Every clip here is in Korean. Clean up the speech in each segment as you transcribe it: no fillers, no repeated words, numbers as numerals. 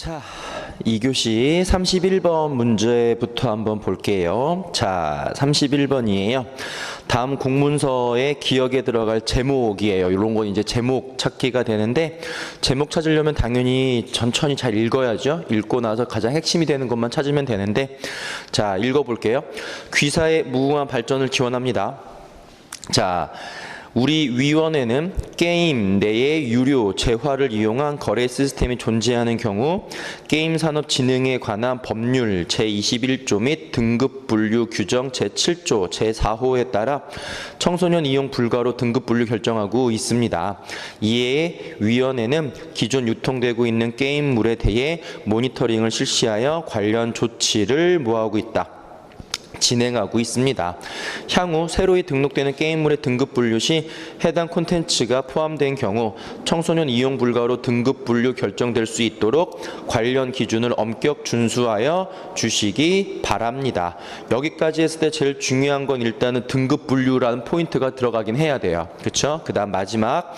자, 2교시 31번 문제부터 한번 볼게요. 자, 31번이에요. 다음 공문서의 기억에 들어갈 제목이에요. 이런 건 이제 제목 찾기가 되는데, 제목 찾으려면 당연히 천천히 잘 읽어야죠. 읽고 나서 가장 핵심이 되는 것만 찾으면 되는데, 자, 읽어볼게요. 귀사의 무궁한 발전을 기원합니다. 자, 우리 위원회는 게임 내에 유료, 재화를 이용한 거래 시스템이 존재하는 경우 게임산업진흥에 관한 법률 제21조 및 등급 분류 규정 제7조 제4호에 따라 청소년 이용 불가로 등급 분류 결정하고 있습니다. 이에 위원회는 기존 유통되고 있는 게임물에 대해 모니터링을 실시하여 관련 조치를 모아오고 있다. 진행하고 있습니다. 향후 새로이 등록되는 게임물의 등급 분류 시 해당 콘텐츠가 포함된 경우 청소년 이용 불가로 등급 분류 결정될 수 있도록 관련 기준을 엄격 준수하여 주시기 바랍니다. 여기까지 했을 때 제일 중요한 건 일단은 등급 분류라는 포인트가 들어가긴 해야 돼요. 그렇죠? 그 다음 마지막,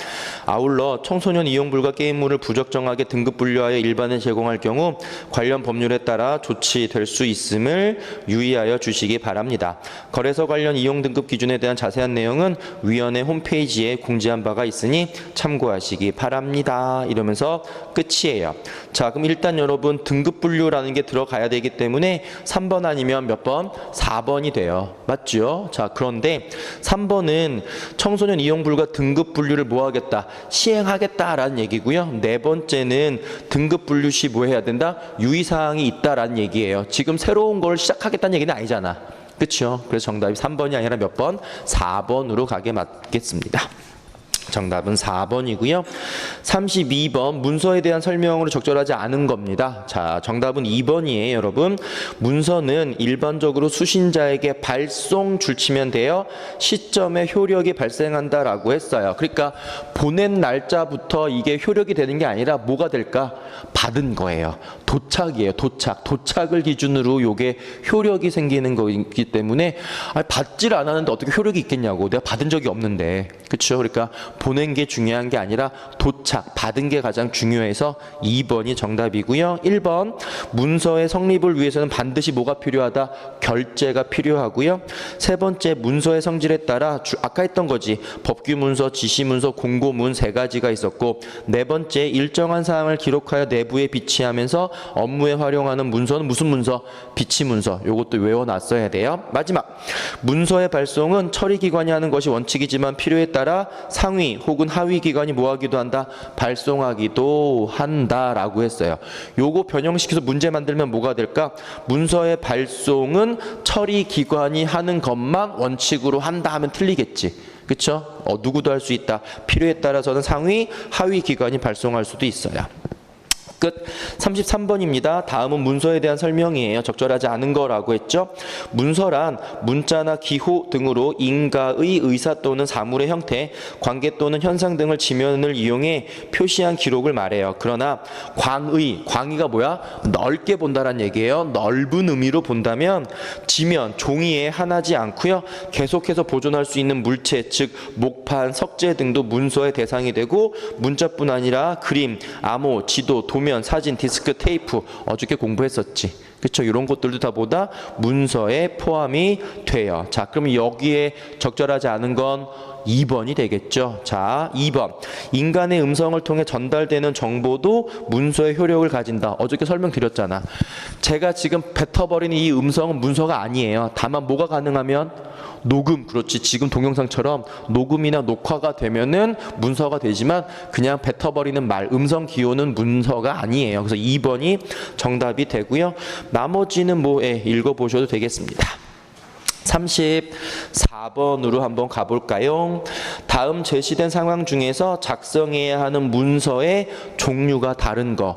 아울러 청소년 이용 불가 게임물을 부적정하게 등급 분류하여 일반에 제공할 경우 관련 법률에 따라 조치될 수 있음을 유의하여 주시기 바랍니다. 거래소 관련 이용 등급 기준에 대한 자세한 내용은 위원회 홈페이지에 공지한 바가 있으니 참고하시기 바랍니다. 이러면서 끝이에요. 자, 그럼 일단 여러분 등급 분류라는 게 들어가야 되기 때문에 3번 아니면 몇 번? 4번이 돼요. 맞죠? 자, 그런데 3번은 청소년 이용 불가 등급 분류를 뭐 하겠다? 시행하겠다라는 얘기고요. 네 번째는 등급 분류 시 뭐 해야 된다? 유의사항이 있다라는 얘기예요. 지금 새로운 걸 시작하겠다는 얘기는 아니잖아. 그렇죠? 그래서 정답이 3번이 아니라 몇 번? 4번으로 가게 맞겠습니다. 정답은 4번이고요. 32번 문서에 대한 설명으로 적절하지 않은 겁니다. 자, 정답은 2번이에요, 여러분. 문서는 일반적으로 수신자에게 발송 줄치면 돼요. 시점에 효력이 발생한다라고 했어요. 그러니까 보낸 날짜부터 이게 효력이 되는 게 아니라 뭐가 될까? 받은 거예요. 도착이에요. 도착을 기준으로 요게 효력이 생기는 거기 때문에 받질 않았는데 어떻게 효력이 있겠냐고. 내가 받은 적이 없는데. 그렇죠? 그러니까 보낸 게 중요한 게 아니라 도착, 받은 게 가장 중요해서 2번이 정답이고요. 1번, 문서의 성립을 위해서는 반드시 뭐가 필요하다? 결재가 필요하고요. 세 번째, 문서의 성질에 따라 아까 했던 거지. 법규문서, 지시문서, 공고문 세 가지가 있었고, 네 번째, 일정한 사항을 기록하여 내부에 비치하면서 업무에 활용하는 문서는 무슨 문서? 비치문서. 요것도 외워놨어야 돼요. 마지막, 문서의 발송은 처리기관이 하는 것이 원칙이지만 필요에 따라 상위 혹은 하위 기관이 뭐하기도 한다? 발송하기도 한다라고 했어요. 요거 변형시켜서 문제 만들면 뭐가 될까? 문서의 발송은 처리기관이 하는 것만 원칙으로 한다 하면 틀리겠지. 그쵸? 누구도 할 수 있다. 필요에 따라서는 상위, 하위 기관이 발송할 수도 있어요. 끝. 33번입니다. 다음은 문서에 대한 설명이에요. 적절하지 않은 거라고 했죠. 문서란 문자나 기호 등으로 인가의 의사 또는 사물의 형태, 관계 또는 현상 등을 지면을 이용해 표시한 기록을 말해요. 그러나 광의가 뭐야? 넓게 본다란 얘기예요. 넓은 의미로 본다면 지면, 종이에 한하지 않고요. 계속해서 보존할 수 있는 물체, 즉 목판, 석재 등도 문서의 대상이 되고, 문자뿐 아니라 그림, 암호, 지도, 도면, 사진, 디스크, 테이프 어저께 공부했었지. 그렇죠? 이런 것들도 다 보다 문서에 포함이 돼요. 자, 그럼 여기에 적절하지 않은 건 2번이 되겠죠. 자, 2번. 인간의 음성을 통해 전달되는 정보도 문서의 효력을 가진다. 어저께 설명드렸잖아. 제가 지금 뱉어버리는 이 음성은 문서가 아니에요. 다만 뭐가 가능하면? 녹음, 그렇지. 지금 동영상처럼 녹음이나 녹화가 되면은 문서가 되지만 그냥 뱉어버리는 말, 음성 기호는 문서가 아니에요. 그래서 2번이 정답이 되고요. 나머지는 읽어보셔도 되겠습니다. 34번으로 한번 가볼까요? 다음 제시된 상황 중에서 작성해야 하는 문서의 종류가 다른 거.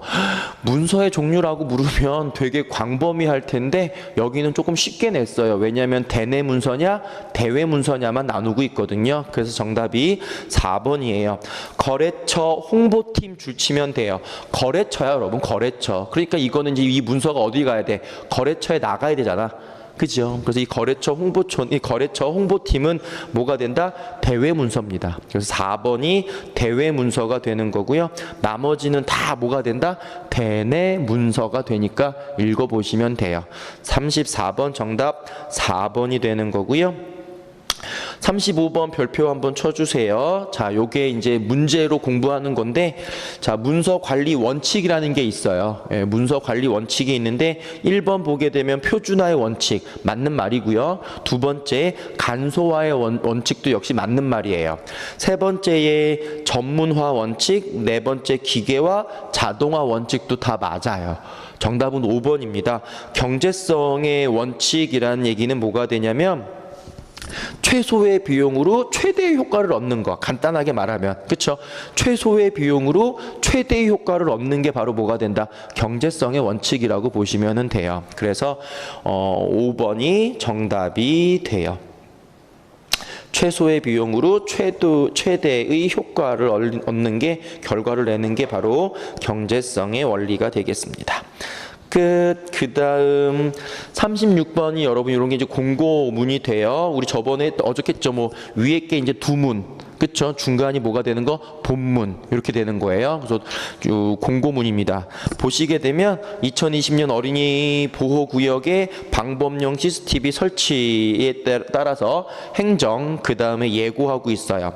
문서의 종류라고 물으면 되게 광범위할 텐데 여기는 조금 쉽게 냈어요. 왜냐하면 대내 문서냐 대외 문서냐만 나누고 있거든요. 그래서 정답이 4번이에요. 거래처 홍보팀 줄치면 돼요. 거래처야, 여러분. 거래처. 그러니까 이거는 이제 이 문서가 어디 가야 돼? 거래처에 나가야 되잖아. 그죠? 그래서 이 거래처 홍보팀은 뭐가 된다? 대외 문서입니다. 그래서 4번이 대외 문서가 되는 거고요. 나머지는 다 뭐가 된다? 대내 문서가 되니까 읽어보시면 돼요. 34번 정답 4번이 되는 거고요. 35번 별표 한번 쳐주세요. 자, 요게 이제 문제로 공부하는 건데, 자, 문서 관리 원칙이라는 게 있어요. 예, 문서 관리 원칙이 있는데, 1번 보게 되면 표준화의 원칙, 맞는 말이고요. 두 번째, 간소화의 원칙도 역시 맞는 말이에요. 세 번째에 전문화 원칙, 네 번째 기계화, 자동화 원칙도 다 맞아요. 정답은 5번입니다. 경제성의 원칙이라는 얘기는 뭐가 되냐면, 최소의 비용으로 최대의 효과를 얻는 거, 간단하게 말하면, 그쵸? 최소의 비용으로 최대의 효과를 얻는 게 바로 뭐가 된다? 경제성의 원칙이라고 보시면 돼요. 그래서 5번이 정답이 돼요. 최소의 비용으로 최대의 효과를 얻는 게, 결과를 내는 게 바로 경제성의 원리가 되겠습니다. 그 다음 36번이 여러분 이런 게 이제 공고문이 돼요. 우리 저번에 어저께 했죠. 뭐 위에 게 이제 두문, 그쵸? 중간이 뭐가 되는 거? 본문 이렇게 되는 거예요. 그래서 공고문입니다. 보시게 되면 2020년 어린이 보호구역의 방범용 CCTV 설치에 따라서 행정 그 다음에 예고하고 있어요.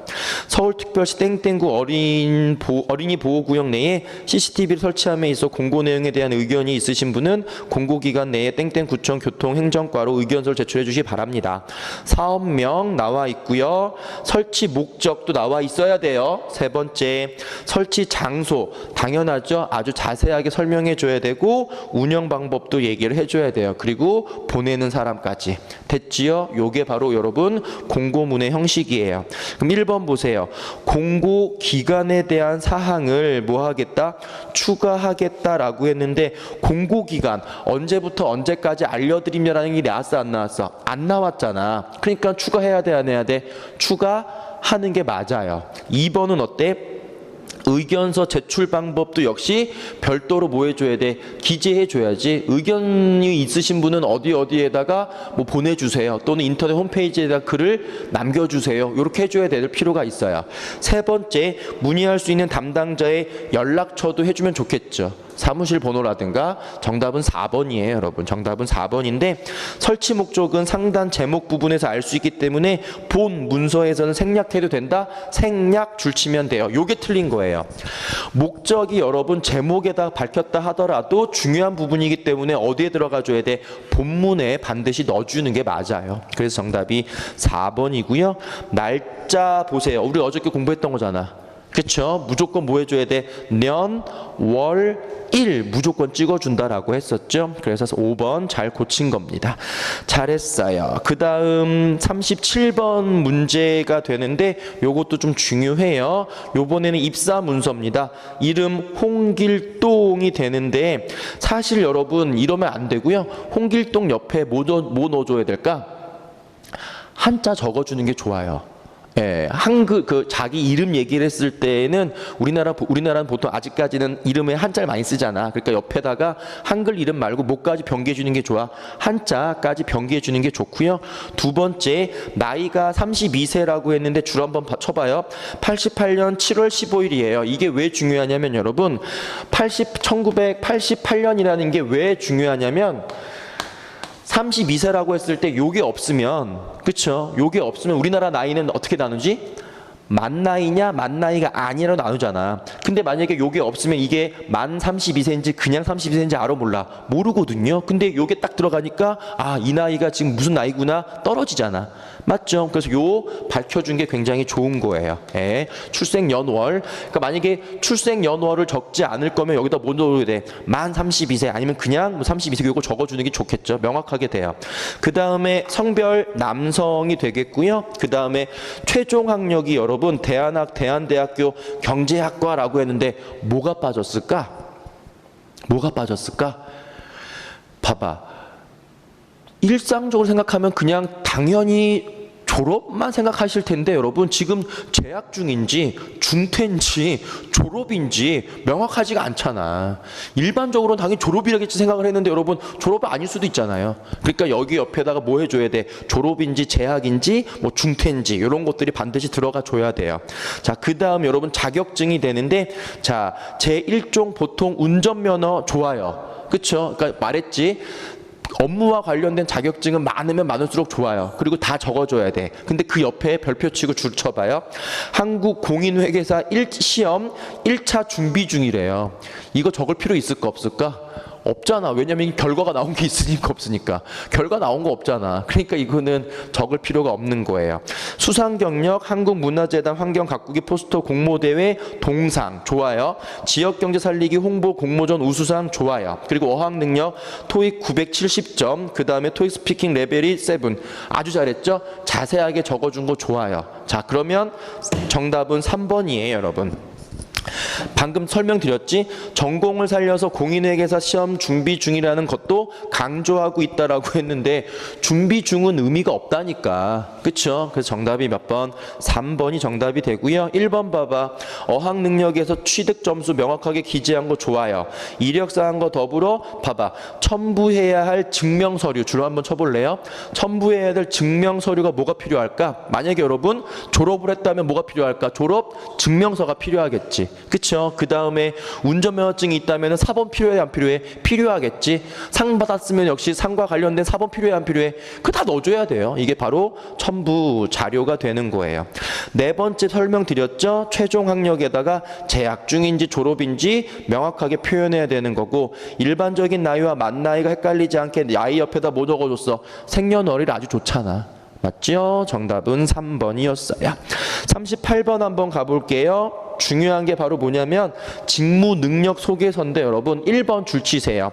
서울특별시 땡땡구 어린이 보호구역 내에 CCTV를 설치함에 있어 공고 내용에 대한 의견이 있으신 분은 공고기간 내에 땡땡구청 교통행정과로 의견서를 제출해 주시기 바랍니다. 사업명 나와 있고요. 설치 목적도 나와 있어야 돼요. 세 번째, 설치 장소 당연하죠. 아주 자세하게 설명해 줘야 되고 운영 방법도 얘기를 해줘야 돼요. 그리고 보내는 사람까지. 됐지요? 요게 바로 여러분 공고문의 형식이에요. 그럼 1번 보세요. 공고 기간에 대한 사항을 뭐 하겠다? 추가하겠다라고 했는데 공고 기간 언제부터 언제까지 알려드리며라는 게 나왔어 안 나왔어? 안 나왔잖아. 그러니까 추가해야 돼 안 해야 돼? 추가하는 게 맞아요. 2번은 어때? 의견서 제출 방법도 역시 별도로 뭐 해줘야 돼? 기재해줘야지. 의견이 있으신 분은 어디에다가 뭐 보내주세요. 또는 인터넷 홈페이지에다 글을 남겨주세요. 이렇게 해줘야 될 필요가 있어요. 세 번째, 문의할 수 있는 담당자의 연락처도 해주면 좋겠죠. 사무실 번호라든가. 정답은 4번이에요, 여러분. 정답은 4번인데 설치 목적은 상단 제목 부분에서 알 수 있기 때문에 본 문서에서는 생략해도 된다? 생략 줄치면 돼요. 요게 틀린 거예요. 목적이 여러분 제목에다 밝혔다 하더라도 중요한 부분이기 때문에 어디에 들어가 줘야 돼? 본문에 반드시 넣어주는 게 맞아요. 그래서 정답이 4번이고요. 날짜 보세요. 우리 어저께 공부했던 거잖아. 그쵸? 무조건 뭐 해줘야 돼? 년, 월, 일 무조건 찍어준다라고 했었죠. 그래서 5번 잘 고친 겁니다. 잘했어요. 그 다음 37번 문제가 되는데 요것도 좀 중요해요. 요번에는 입사 문서입니다. 이름 홍길동이 되는데 사실 여러분 이러면 안 되고요. 홍길동 옆에 뭐 넣어줘야 될까? 한자 적어주는 게 좋아요. 예, 한글 자기 이름 얘기를 했을 때는 우리나라는 보통 아직까지는 이름에 한자를 많이 쓰잖아. 그러니까 옆에다가 한글 이름 말고 뭐까지 병기해 주는 게 좋아? 한자까지 병기해 주는 게 좋고요. 두 번째, 나이가 32세라고 했는데 줄 한번 쳐봐요. 88년 7월 15일이에요. 이게 왜 중요하냐면 여러분 1988년이라는 게 왜 중요하냐면 32세라고 했을 때 요게 없으면, 그쵸? 요게 없으면 우리나라 나이는 어떻게 나누지? 만 나이냐 만 나이가 아니라고 나누잖아. 근데 만약에 요게 없으면 이게 만 32세인지 그냥 32세인지 알아 몰라? 모르거든요. 근데 요게 딱 들어가니까 아, 이 나이가 지금 무슨 나이구나 떨어지잖아. 맞죠? 그래서 요 밝혀준 게 굉장히 좋은 거예요. 예. 출생연월. 그러니까 만약에 출생연월을 적지 않을 거면 여기다 뭐 넣어야 돼? 만 32세 아니면 그냥 뭐 32세 요거 적어주는 게 좋겠죠. 명확하게 돼요. 그 다음에 성별 남성이 되겠고요. 그 다음에 최종 학력이 여러분 대한대학교 경제학과라고 했는데 뭐가 빠졌을까? 뭐가 빠졌을까? 봐봐. 일상적으로 생각하면 그냥 당연히 졸업만 생각하실 텐데 여러분 지금 재학 중인지 중퇴인지 졸업인지 명확하지가 않잖아. 일반적으로는 당연히 졸업이라겠지 생각을 했는데 여러분 졸업이 아닐 수도 있잖아요. 그러니까 여기 옆에다가 뭐 해줘야 돼? 졸업인지 재학인지 뭐 중퇴인지 이런 것들이 반드시 들어가 줘야 돼요. 자, 그 다음 여러분 자격증이 되는데 자, 제1종 보통 운전면허 좋아요. 그쵸? 그러니까 말했지. 업무와 관련된 자격증은 많으면 많을수록 좋아요. 그리고 다 적어줘야 돼. 근데 그 옆에 별표 치고 줄 쳐봐요. 한국공인회계사 시험 1차 준비 중이래요. 이거 적을 필요 있을까 없을까? 없잖아. 왜냐면 결과가 나온 게 있으니까 없으니까. 결과 나온 거 없잖아. 그러니까 이거는 적을 필요가 없는 거예요. 수상 경력 한국문화재단 환경가꾸기 포스터 공모대회 동상 좋아요. 지역경제 살리기 홍보 공모전 우수상 좋아요. 그리고 어학 능력 토익 970점 그 다음에 토익 스피킹 레벨이 7 아주 잘했죠. 자세하게 적어준 거 좋아요. 자, 그러면 정답은 3번이에요 여러분. 방금 설명드렸지? 전공을 살려서 공인회계사 시험 준비 중이라는 것도 강조하고 있다라고 했는데 준비 중은 의미가 없다니까. 그쵸? 그래서 정답이 몇 번? 3번이 정답이 되고요. 1번 봐봐. 어학 능력에서 취득 점수 명확하게 기재한 거 좋아요. 이력사항과 더불어 봐봐. 첨부해야 할 증명서류 줄로 한번 쳐볼래요? 첨부해야 될 증명서류가 뭐가 필요할까? 만약에 여러분 졸업을 했다면 뭐가 필요할까? 졸업 증명서가 필요하겠지. 그쵸? 그 다음에 운전면허증이 있다면 사본 필요해 안 필요해? 필요하겠지. 상 받았으면 역시 상과 관련된 사본 필요해 안 필요해? 그거 다 넣어줘야 돼요. 이게 바로 첨부 자료가 되는 거예요. 네 번째 설명드렸죠? 최종 학력에다가 재학 중인지 졸업인지 명확하게 표현해야 되는 거고 일반적인 나이와 만 나이가 헷갈리지 않게 나이 옆에다 뭐 적어줬어? 생년월일 아주 좋잖아. 맞죠? 정답은 3번이었어요. 38번 한번 가볼게요. 중요한 게 바로 뭐냐면 직무 능력 소개서인데 여러분 1번 줄 치세요.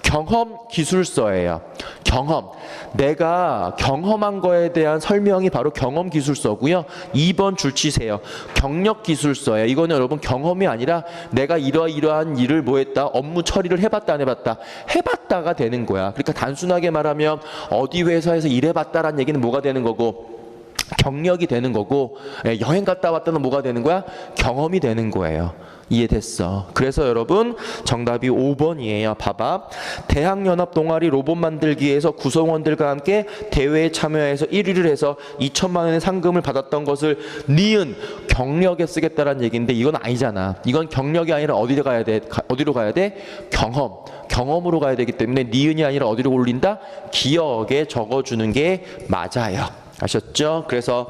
경험 기술서예요. 경험. 내가 경험한 거에 대한 설명이 바로 경험 기술서고요. 2번 줄 치세요. 경력 기술서예요. 이거는 여러분 경험이 아니라 내가 이러이러한 일을 뭐 했다? 업무 처리를 해봤다 안 해봤다? 해봤다가 되는 거야. 그러니까 단순하게 말하면 어디 회사에서 일해봤다라는 얘기는 뭐가 되는 거고 경력이 되는 거고 여행 갔다 왔다는 뭐가 되는 거야? 경험이 되는 거예요. 이해됐어. 그래서 여러분 정답이 5번이에요. 봐봐. 대학연합 동아리 로봇 만들기에서 구성원들과 함께 대회에 참여해서 1위를 해서 2천만 원의 상금을 받았던 것을 니은 경력에 쓰겠다라는 얘기인데 이건 아니잖아. 이건 경력이 아니라 어디로 가야 돼? 어디로 가야 돼? 경험으로 가야 되기 때문에 니은이 아니라 어디로 올린다? 기억에 적어주는 게 맞아요. 아셨죠? 그래서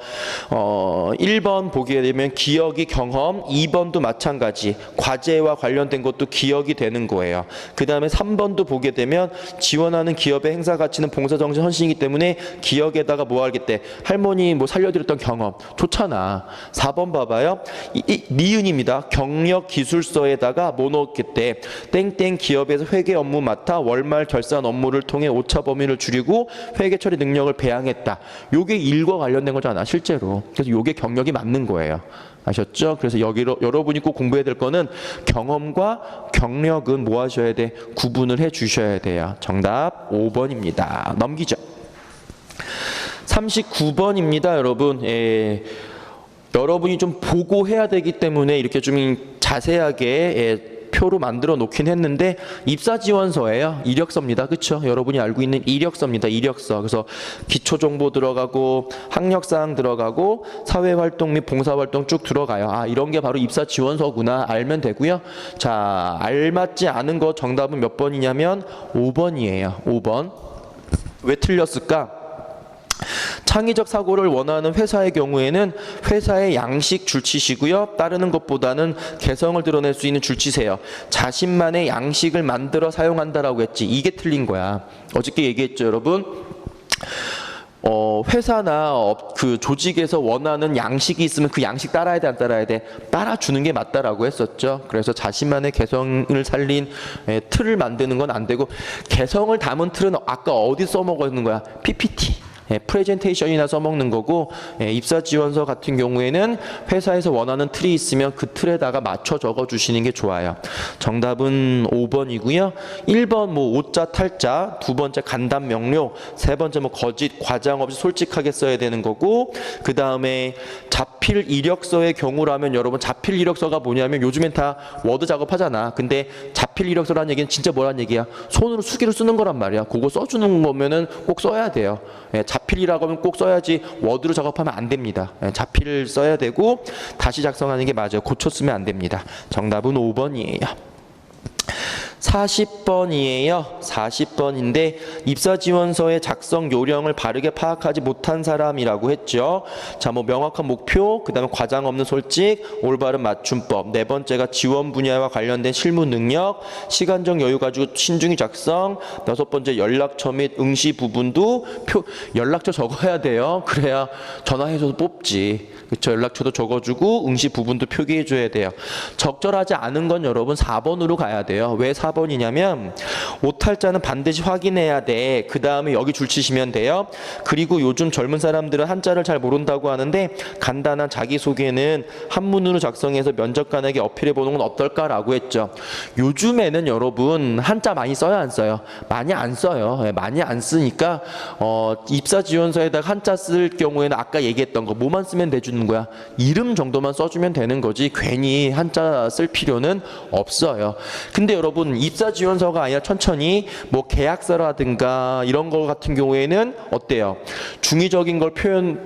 1번 보게 되면 기억이 경험, 2번도 마찬가지 과제와 관련된 것도 기억이 되는 거예요. 그 다음에 3번도 보게 되면 지원하는 기업의 행사 가치는 봉사정신 헌신이기 때문에 기억에다가 뭐 하겠대? 할머니 뭐 살려드렸던 경험 좋잖아. 4번 봐봐요. 니은입니다. 경력 기술서에다가 뭐 넣었겠대? 땡땡 기업에서 회계 업무 맡아 월말 결산 업무를 통해 오차 범위를 줄이고 회계 처리 능력을 배양했다. 요게 일과 관련된 거잖아 실제로. 그래서 요게 경력이 맞는 거예요. 아셨죠? 그래서 여기로 여러분이 꼭 공부해야 될 거는 경험과 경력은 뭐 하셔야 돼? 구분을 해 주셔야 돼요. 정답 5번입니다. 넘기죠. 39번입니다 여러분. 여러분이 좀 보고 해야 되기 때문에 이렇게 좀 자세하게 표로 만들어 놓긴 했는데 입사지원서예요. 이력서입니다. 그렇죠? 여러분이 알고 있는 이력서입니다. 이력서. 그래서 기초정보 들어가고 학력사항 들어가고 사회활동 및 봉사활동 쭉 들어가요. 아 이런 게 바로 입사지원서구나 알면 되고요. 자 알맞지 않은 거 정답은 몇 번이냐면 5번이에요. 5번. 왜 틀렸을까? 창의적 사고를 원하는 회사의 경우에는 회사의 양식 줄치시고요. 따르는 것보다는 개성을 드러낼 수 있는 줄치세요. 자신만의 양식을 만들어 사용한다라고 했지. 이게 틀린 거야. 어저께 얘기했죠, 여러분. 회사나 그 조직에서 원하는 양식이 있으면 그 양식 따라야 돼, 안 따라야 돼? 따라주는 게 맞다라고 했었죠. 그래서 자신만의 개성을 살린 틀을 만드는 건 안 되고 개성을 담은 틀은 아까 어디 써먹는 거야? PPT. 프레젠테이션이나 써먹는 거고, 입사 지원서 같은 경우에는 회사에서 원하는 틀이 있으면 그 틀에다가 맞춰 적어주시는 게 좋아요. 정답은 5번이고요. 1번 뭐 오자 탈자, 두 번째 간단 명료, 세 번째 뭐 거짓, 과장 없이 솔직하게 써야 되는 거고, 그 다음에 자필 이력서의 경우라면 여러분 자필 이력서가 뭐냐면 요즘엔 다 워드 작업하잖아. 근데 자필 이력서라는 얘기는 진짜 뭐란 얘기야? 손으로 수기로 쓰는 거란 말이야. 그거 써주는 거면은 꼭 써야 돼요. 자필이라고 하면 꼭 써야지 워드로 작업하면 안 됩니다. 자필을 써야 되고 다시 작성하는 게 맞아요. 고쳐 쓰면 안 됩니다. 정답은 5번이에요. 40번이에요. 40번인데 입사지원서의 작성 요령을 바르게 파악하지 못한 사람이라고 했죠. 자, 뭐 명확한 목표, 그 다음에 과장 없는 솔직, 올바른 맞춤법. 네 번째가 지원 분야와 관련된 실무 능력, 시간적 여유 가지고 신중히 작성. 여섯 번째 연락처 및 응시 부분도 연락처 적어야 돼요. 그래야 전화해줘서 뽑지. 그렇죠. 연락처도 적어주고 응시 부분도 표기해줘야 돼요. 적절하지 않은 건 여러분 4번으로 가야 돼요. 왜 4번이냐면 오탈자는 반드시 확인해야 돼. 그 다음에 여기 줄 치시면 돼요. 그리고 요즘 젊은 사람들은 한자를 잘 모른다고 하는데 간단한 자기소개는 한문으로 작성해서 면접관에게 어필해보는 건 어떨까라고 했죠. 요즘에는 여러분 한자 많이 써요, 안 써요? 많이 안 써요. 많이 안 쓰니까 입사지원서에다가 한자 쓸 경우에는 아까 얘기했던 거 뭐만 쓰면 돼주는 거야? 이름 정도만 써주면 되는 거지 괜히 한자 쓸 필요는 없어요. 근데 여러분 입사지원서가 아니라 천천히 뭐 계약서라든가 이런 거 같은 경우에는 어때요? 중의적인 걸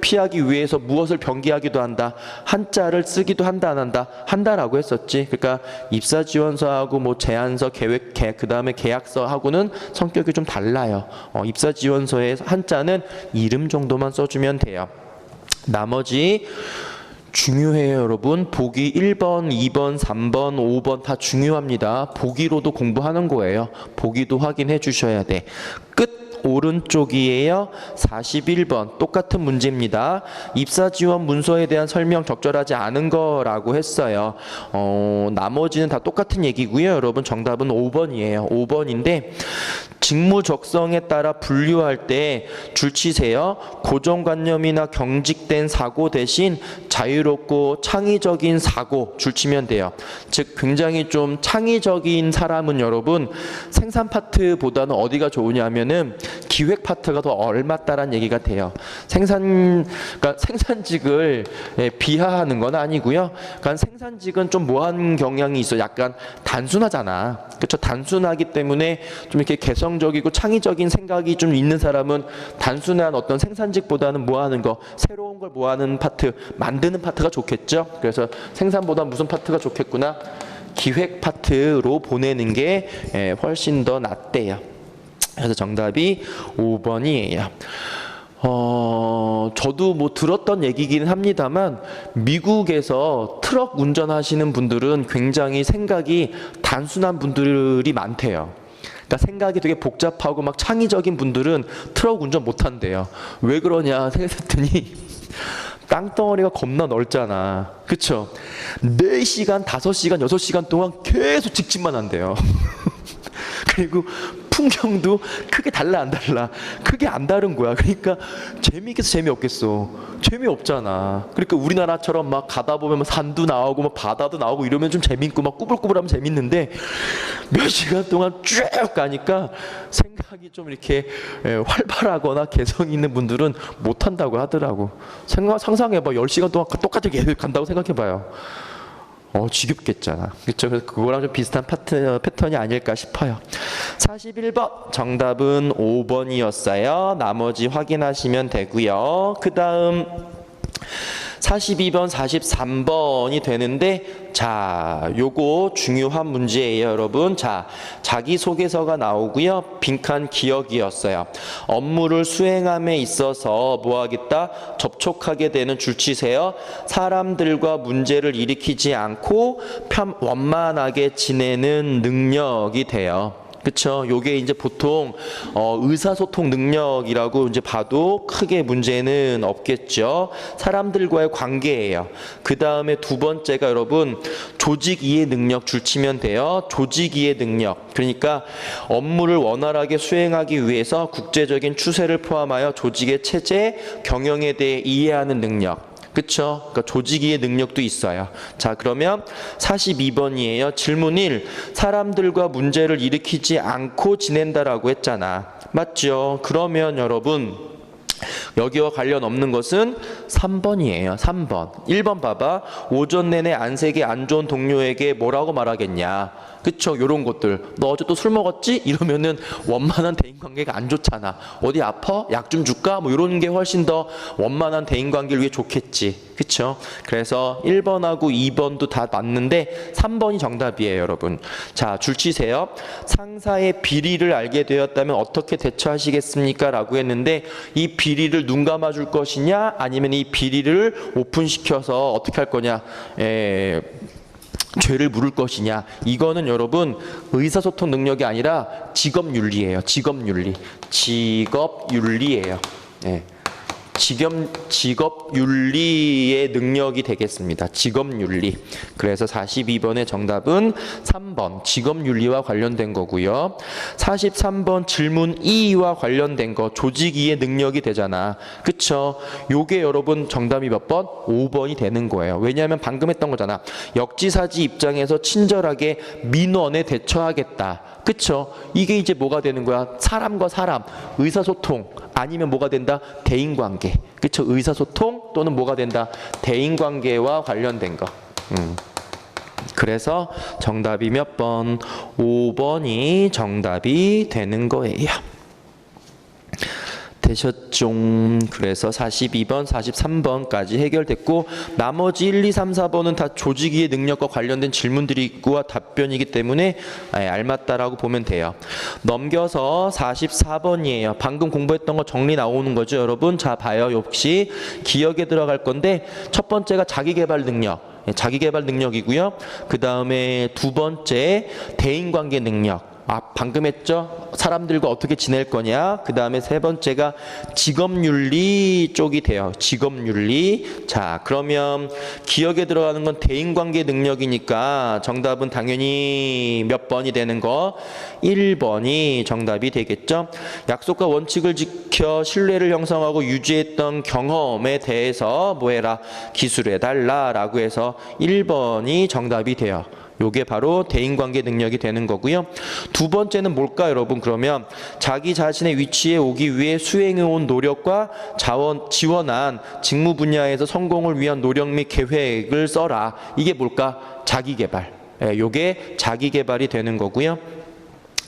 피하기 위해서 무엇을 변기하기도 한다. 한자를 쓰기도 한다, 안 한다? 한다라고 했었지. 그러니까 입사지원서하고 뭐 제안서, 계획, 그 다음에 계약서하고는 성격이 좀 달라요. 입사지원서의 한자는 이름 정도만 써주면 돼요. 나머지 중요해요, 여러분. 보기 1번, 2번, 3번, 5번 다 중요합니다. 보기로도 공부하는 거예요. 보기도 확인해 주셔야 돼. 끝. 오른쪽이에요. 41번 똑같은 문제입니다. 입사 지원 문서에 대한 설명 적절하지 않은 거라고 했어요. 나머지는 다 똑같은 얘기고요. 여러분 정답은 5번이에요. 5번인데 직무 적성에 따라 분류할 때 줄치세요. 고정관념이나 경직된 사고 대신 자유롭고 창의적인 사고 줄치면 돼요. 즉 굉장히 좀 창의적인 사람은 여러분 생산 파트보다는 어디가 좋으냐면은 기획 파트가 더 얼맞다라는 얘기가 돼요. 그러니까 생산직을 비하하는 건 아니고요. 그러니까 생산직은 좀 뭐한 경향이 있어. 약간 단순하잖아. 그렇죠? 단순하기 때문에 좀 이렇게 개성적이고 창의적인 생각이 좀 있는 사람은 단순한 어떤 생산직보다는 뭐하는 거, 새로운 걸 뭐하는 파트, 만드는 파트가 좋겠죠. 그래서 생산보다 무슨 파트가 좋겠구나. 기획 파트로 보내는 게 훨씬 더 낫대요. 그래서 정답이 5번이에요. 저도 뭐 들었던 얘기긴 합니다만 미국에서 트럭 운전하시는 분들은 굉장히 생각이 단순한 분들이 많대요. 그러니까 생각이 되게 복잡하고 막 창의적인 분들은 트럭 운전 못한대요. 왜 그러냐 생각했더니 땅덩어리가 겁나 넓잖아. 그쵸? 4시간, 5시간, 6시간 동안 계속 직진만 한대요. 그리고 풍경도 크게 달라 안 달라? 크게 안 다른 거야. 그러니까 재미있겠어 재미없겠어? 재미없잖아. 그러니까 우리나라처럼 막 가다 보면 막 산도 나오고 막 바다도 나오고 이러면 좀 재밌고 막 꾸불꾸불하면 재밌는데 몇 시간 동안 쭉 가니까 생각이 좀 이렇게 활발하거나 개성 있는 분들은 못한다고 하더라고. 상상해봐. 10시간 동안 똑같이 계속 간다고 생각해봐요. 지겹겠잖아. 그렇죠? 그래서 그거랑 좀 비슷한 패턴이 아닐까 싶어요. 41번 정답은 5번이었어요. 나머지 확인하시면 되고요. 그 다음 42번, 43번이 되는데 자, 요거 중요한 문제예요, 여러분. 자, 자기소개서가 나오고요. 빈칸 기억이었어요. 업무를 수행함에 있어서 뭐 하겠다? 접촉하게 되는 줄치세요. 사람들과 문제를 일으키지 않고 원만하게 지내는 능력이 돼요. 그쵸? 요게 이제 보통 의사소통 능력이라고 이제 봐도 크게 문제는 없겠죠. 사람들과의 관계예요. 그 다음에 두 번째가 여러분 조직 이해 능력 줄치면 돼요. 조직 이해 능력. 그러니까 업무를 원활하게 수행하기 위해서 국제적인 추세를 포함하여 조직의 체제, 경영에 대해 이해하는 능력. 그쵸? 그러니까 조직이의 능력도 있어요. 자, 그러면 42번이에요. 질문 1. 사람들과 문제를 일으키지 않고 지낸다라고 했잖아. 맞죠? 그러면 여러분 여기와 관련 없는 것은 3번이에요. 3번. 1번 봐봐. 오전 내내 안색이 안 좋은 동료에게 뭐라고 말하겠냐. 그쵸? 요런 것들. 너 어제 또 술 먹었지? 이러면은 원만한 대인관계가 안 좋잖아. 어디 아파? 약 좀 줄까? 뭐 요런 게 훨씬 더 원만한 대인관계를 위해 좋겠지. 그쵸? 그래서 1번하고 2번도 다 맞는데 3번이 정답이에요, 여러분. 자, 줄 치세요. 상사의 비리를 알게 되었다면 어떻게 대처하시겠습니까? 라고 했는데 이 비리를 눈 감아줄 것이냐? 아니면 이 비리를 오픈시켜서 어떻게 할 거냐? 죄를 물을 것이냐. 이거는 여러분 의사소통 능력이 아니라 직업윤리예요. 직업윤리예요. 직업윤리의 능력이 되겠습니다. 직업윤리. 그래서 42번의 정답은 3번 직업윤리와 관련된 거고요. 43번 질문 2와 관련된 거 조직이의 능력이 되잖아. 그쵸? 요게 여러분 정답이 몇 번? 5번이 되는 거예요. 왜냐하면 방금 했던 거잖아. 역지사지 입장에서 친절하게 민원에 대처하겠다. 그쵸? 이게 이제 뭐가 되는 거야? 사람과 사람, 의사소통, 아니면 뭐가 된다? 대인관계. 그쵸? 의사소통 또는 뭐가 된다? 대인관계와 관련된 거. 그래서 정답이 몇 번? 5번이 정답이 되는 거예요. 되셨죠? 그래서 42번, 43번까지 해결됐고 나머지 1, 2, 3, 4번은 다 조직이의 능력과 관련된 질문들이 있고 답변이기 때문에 알맞다라고 보면 돼요. 넘겨서 44번이에요. 방금 공부했던 거 정리 나오는 거죠, 여러분? 자, 봐요. 역시 기억에 들어갈 건데 첫 번째가 자기개발 능력. 자기개발 능력이고요. 그 다음에 두 번째 대인관계 능력. 방금 했죠? 사람들과 어떻게 지낼 거냐. 그 다음에 세 번째가 직업윤리 쪽이 돼요. 직업윤리. 자, 그러면 기억에 들어가는 건 대인관계 능력이니까 정답은 당연히 몇 번이 되는 거? 1번이 정답이 되겠죠? 약속과 원칙을 지켜 신뢰를 형성하고 유지했던 경험에 대해서 뭐해라? 기술해달라 라고 해서 1번이 정답이 돼요. 요게 바로 대인관계 능력이 되는 거고요. 두 번째는 뭘까 여러분? 그러면 자기 자신의 위치에 오기 위해 수행해온 노력과 지원한 직무 분야에서 성공을 위한 노력 및 계획을 써라. 이게 뭘까? 자기개발. 요게 자기개발이 되는 거고요.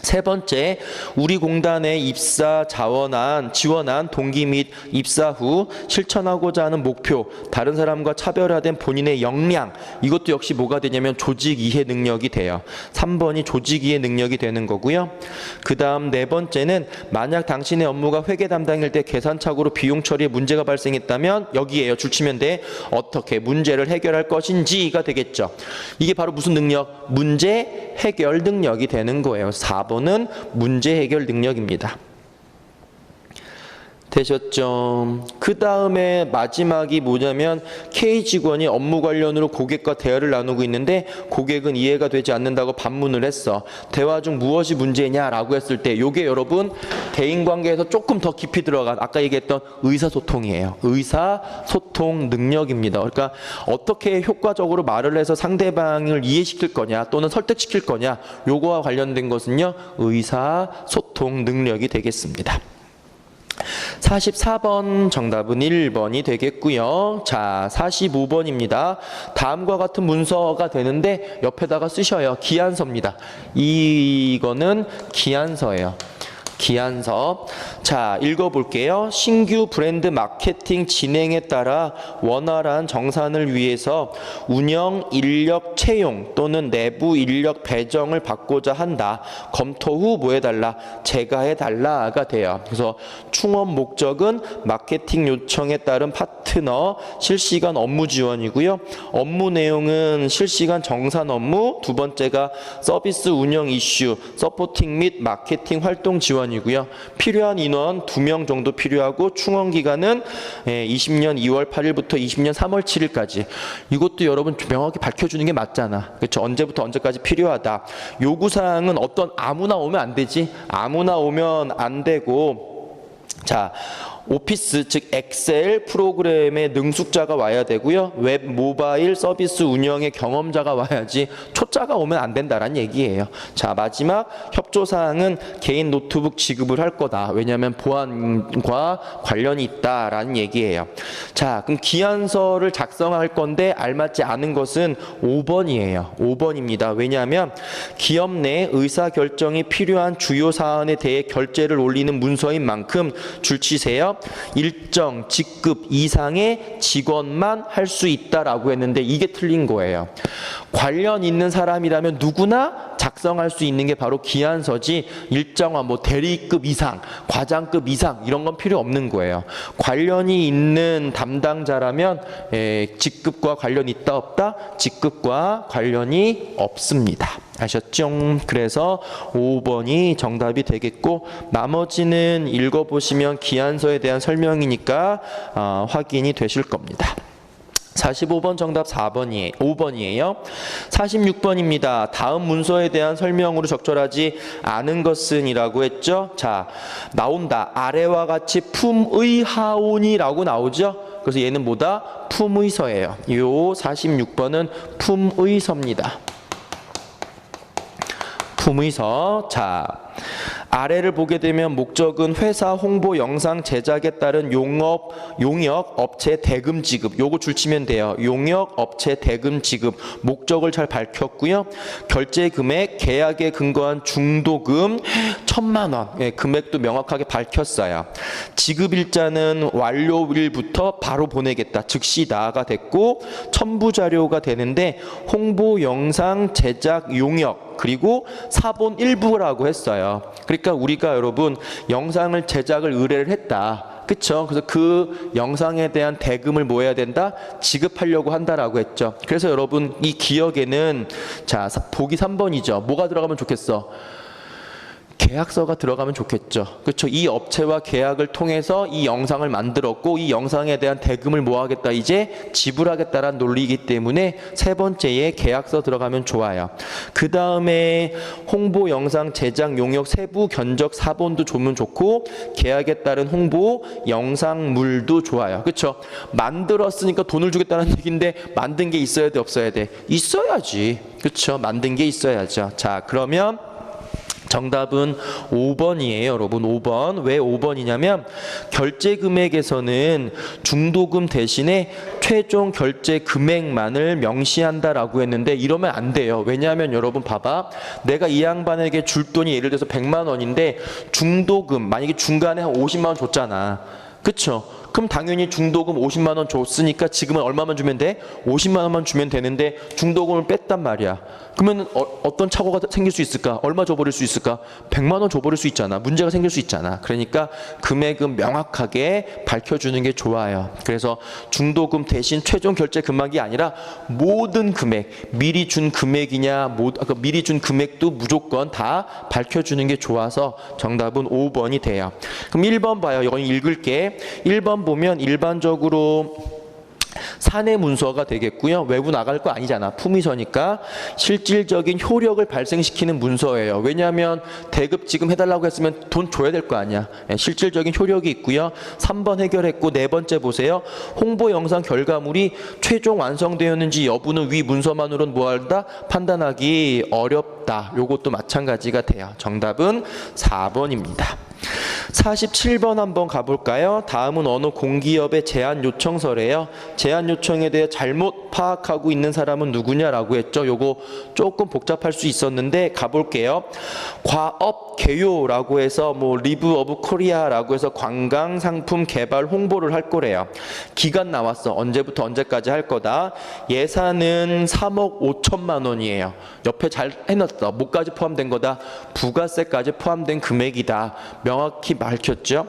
세 번째, 우리 공단에 지원한 동기 및 입사 후 실천하고자 하는 목표, 다른 사람과 차별화된 본인의 역량, 이것도 역시 뭐가 되냐면 조직 이해 능력이 돼요. 3번이 조직 이해 능력이 되는 거고요. 그 다음 네 번째는 만약 당신의 업무가 회계 담당일 때 계산착오로 비용 처리에 문제가 발생했다면 여기에요. 줄치면 돼. 어떻게 문제를 해결할 것인지가 되겠죠. 이게 바로 무슨 능력? 문제 해결 능력이 되는 거예요. 4번은 문제 해결 능력입니다. 되셨죠? 그 다음에 마지막이 뭐냐면 K 직원이 업무 관련으로 고객과 대화를 나누고 있는데 고객은 이해가 되지 않는다고 반문을 했어. 대화 중 무엇이 문제냐라고 했을 때 요게 여러분 대인관계에서 조금 더 깊이 들어간 아까 얘기했던 의사소통이에요. 의사소통 능력입니다. 그러니까 어떻게 효과적으로 말을 해서 상대방을 이해시킬 거냐 또는 설득시킬 거냐 요거와 관련된 것은요 의사소통 능력이 되겠습니다. 44번 정답은 1번이 되겠고요. 자, 45번입니다. 다음과 같은 문서가 되는데 옆에다가 쓰셔요. 기한서입니다. 이거는 기한서예요. 기한서. 자, 읽어볼게요. 신규 브랜드 마케팅 진행에 따라 원활한 정산을 위해서 운영 인력 채용 또는 내부 인력 배정을 받고자 한다. 검토 후 뭐 해달라? 제가해달라가 돼요. 그래서 충원 목적은 마케팅 요청에 따른 파트너 실시간 업무 지원이고요. 업무 내용은 실시간 정산 업무, 두 번째가 서비스 운영 이슈, 서포팅 및 마케팅 활동 지원이고요. 필요한 인원 2명 정도 필요하고 충원 기간은 20년 2월 8일부터 20년 3월 7일까지. 이것도 여러분 명확히 밝혀주는 게 맞잖아. 그렇죠? 언제부터 언제까지 필요하다. 요구사항은 어떤 아무나 오면 안 되지. 아무나 오면 안 되고, 자, 오피스 즉 엑셀 프로그램의 능숙자가 와야 되고요. 웹 모바일 서비스 운영의 경험자가 와야지 초짜가 오면 안 된다라는 얘기예요. 자, 마지막 협조사항은 개인 노트북 지급을 할 거다. 왜냐하면 보안과 관련이 있다라는 얘기예요. 자, 그럼 기한서를 작성할 건데 알맞지 않은 것은 5번이에요. 5번입니다. 왜냐하면 기업 내 의사결정이 필요한 주요 사안에 대해 결재를 올리는 문서인 만큼 줄치세요. 일정 직급 이상의 직원만 할 수 있다라고 했는데 이게 틀린 거예요. 관련 있는 사람이라면 누구나 작성할 수 있는 게 바로 기한서지 일정한 뭐 대리급 이상, 과장급 이상 이런 건 필요 없는 거예요. 관련이 있는 담당자라면 직급과 관련이 있다 없다? 직급과 관련이 없습니다. 아셨죠? 그래서 5번이 정답이 되겠고 나머지는 읽어보시면 기한서에 대한 설명이니까 확인이 되실 겁니다. 45번 정답 5번이에요. 46번입니다. 다음 문서에 대한 설명으로 적절하지 않은 것은 이라고 했죠. 자, 나온다. 아래와 같이 품의하오니라고 나오죠. 그래서 얘는 뭐다? 품의서예요. 요 46번은 품의서입니다. 품의서. 자, 아래를 보게 되면 목적은 회사 홍보 영상 제작에 따른 용역 업체 대금 지급. 요거 줄치면 돼요. 용역 업체 대금 지급. 목적을 잘 밝혔고요. 결제 금액, 계약에 근거한 중도금 1,000만 원. 예, 금액도 명확하게 밝혔어요. 지급 일자는 완료일부터 바로 보내겠다. 즉시다가 됐고 첨부 자료가 되는데 홍보 영상 제작 용역 그리고 사본 일부라고 했어요. 그러니까 우리가 여러분 영상을 제작을 의뢰를 했다. 그쵸? 그래서 그 영상에 대한 대금을 뭐 해야 된다? 지급하려고 한다라고 했죠. 그래서 여러분 이 기억에는 자, 보기 3번이죠. 뭐가 들어가면 좋겠어? 계약서가 들어가면 좋겠죠. 그렇죠? 이 업체와 계약을 통해서 이 영상을 만들었고 이 영상에 대한 대금을 뭐 하겠다? 이제 지불하겠다라는 논리이기 때문에 세 번째에 계약서 들어가면 좋아요. 그 다음에 홍보 영상 제작 용역 세부 견적 사본도 주면 좋고 계약에 따른 홍보 영상물도 좋아요. 그렇죠? 만들었으니까 돈을 주겠다는 얘기인데 만든 게 있어야 돼 없어야 돼? 있어야지. 그렇죠? 만든 게 있어야죠. 자, 그러면 정답은 5번이에요, 여러분. 5번. 왜 5번이냐면 결제 금액에서는 중도금 대신에 최종 결제 금액만을 명시한다라고 했는데 이러면 안 돼요. 왜냐하면 여러분 봐봐. 내가 이 양반에게 줄 돈이 예를 들어서 100만 원인데 중도금 만약에 중간에 한 50만 원 줬잖아. 그쵸? 그럼 당연히 중도금 50만 원 줬으니까 지금은 얼마만 주면 돼? 50만 원만 주면 되는데 중도금을 뺐단 말이야. 그러면 어떤 착오가 생길 수 있을까? 얼마 줘버릴 수 있을까? 100만 원 줘버릴 수 있잖아. 문제가 생길 수 있잖아. 그러니까 금액은 명확하게 밝혀주는 게 좋아요. 그래서 중도금 대신 최종 결제 금액이 아니라 모든 금액, 미리 준 금액이냐, 미리 준 금액도 무조건 다 밝혀주는 게 좋아서 정답은 5번이 돼요. 그럼 1번 봐요. 이건 읽을게. 1번 보면 일반적으로 사내 문서가 되겠고요. 외부 나갈 거 아니잖아. 품위서니까 실질적인 효력을 발생시키는 문서예요. 왜냐하면 대급 지금 해달라고 했으면 돈 줘야 될 거 아니야. 실질적인 효력이 있고요. 3번 해결했고 네 번째 보세요. 홍보 영상 결과물이 최종 완성되었는지 여부는 위 문서만으로는 뭐한다? 판단하기 어렵다. 요것도 마찬가지가 돼요. 정답은 4번입니다. 47번 한번 가볼까요? 다음은 어느 공기업의 제안 요청서래요. 제안 요청에 대해 잘못 파악하고 있는 사람은 누구냐라고 했죠. 요거 조금 복잡할 수 있었는데 가볼게요. 과업 개요라고 해서 뭐 리브 오브 코리아라고 해서 관광 상품 개발 홍보를 할 거래요. 기간 나왔어. 언제부터 언제까지 할 거다. 예산은 3억 5천만 원이에요. 옆에 잘 해놨어. 뭐까지 포함된 거다. 부가세까지 포함된 금액이다. 명확히 밝혔죠.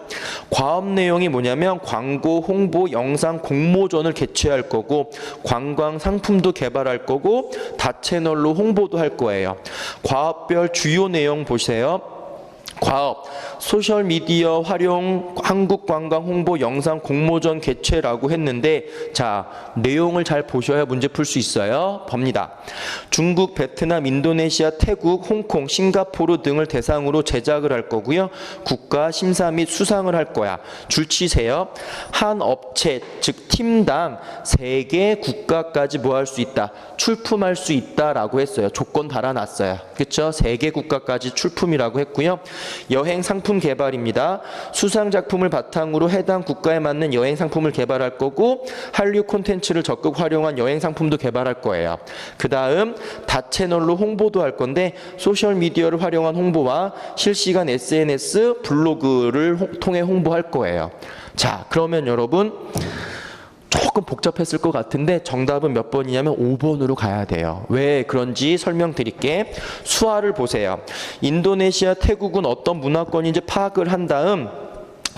과업 내용이 뭐냐면 광고, 홍보, 영상, 공모전을 개최할 거고 관광 상품도 개발할 거고 다채널로 홍보도 할 거예요. 과업별 주요 내용 보세요. 과업, 소셜미디어 활용, 한국관광 홍보, 영상 공모전 개최라고 했는데 자, 내용을 잘 보셔야 문제 풀 수 있어요. 봅니다. 중국, 베트남, 인도네시아, 태국, 홍콩, 싱가포르 등을 대상으로 제작을 할 거고요. 국가 심사 및 수상을 할 거야. 줄치세요. 한 업체, 즉 팀당 3개 국가까지 뭐 할 수 있다? 출품할 수 있다라고 했어요. 조건 달아놨어요. 그렇죠? 3개 국가까지 출품이라고 했고요. 여행 상품 개발입니다. 수상 작품을 바탕으로 해당 국가에 맞는 여행 상품을 개발할 거고 한류 콘텐츠를 적극 활용한 여행 상품도 개발할 거예요. 그 다음 다채널로 홍보도 할 건데 소셜미디어를 활용한 홍보와 실시간 SNS, 블로그를 통해 홍보할 거예요. 자, 그러면 여러분 조금 복잡했을 것 같은데 정답은 몇 번이냐면 5번으로 가야 돼요. 왜 그런지 설명드릴게. 수화를 보세요. 인도네시아, 태국은 어떤 문화권인지 파악을 한 다음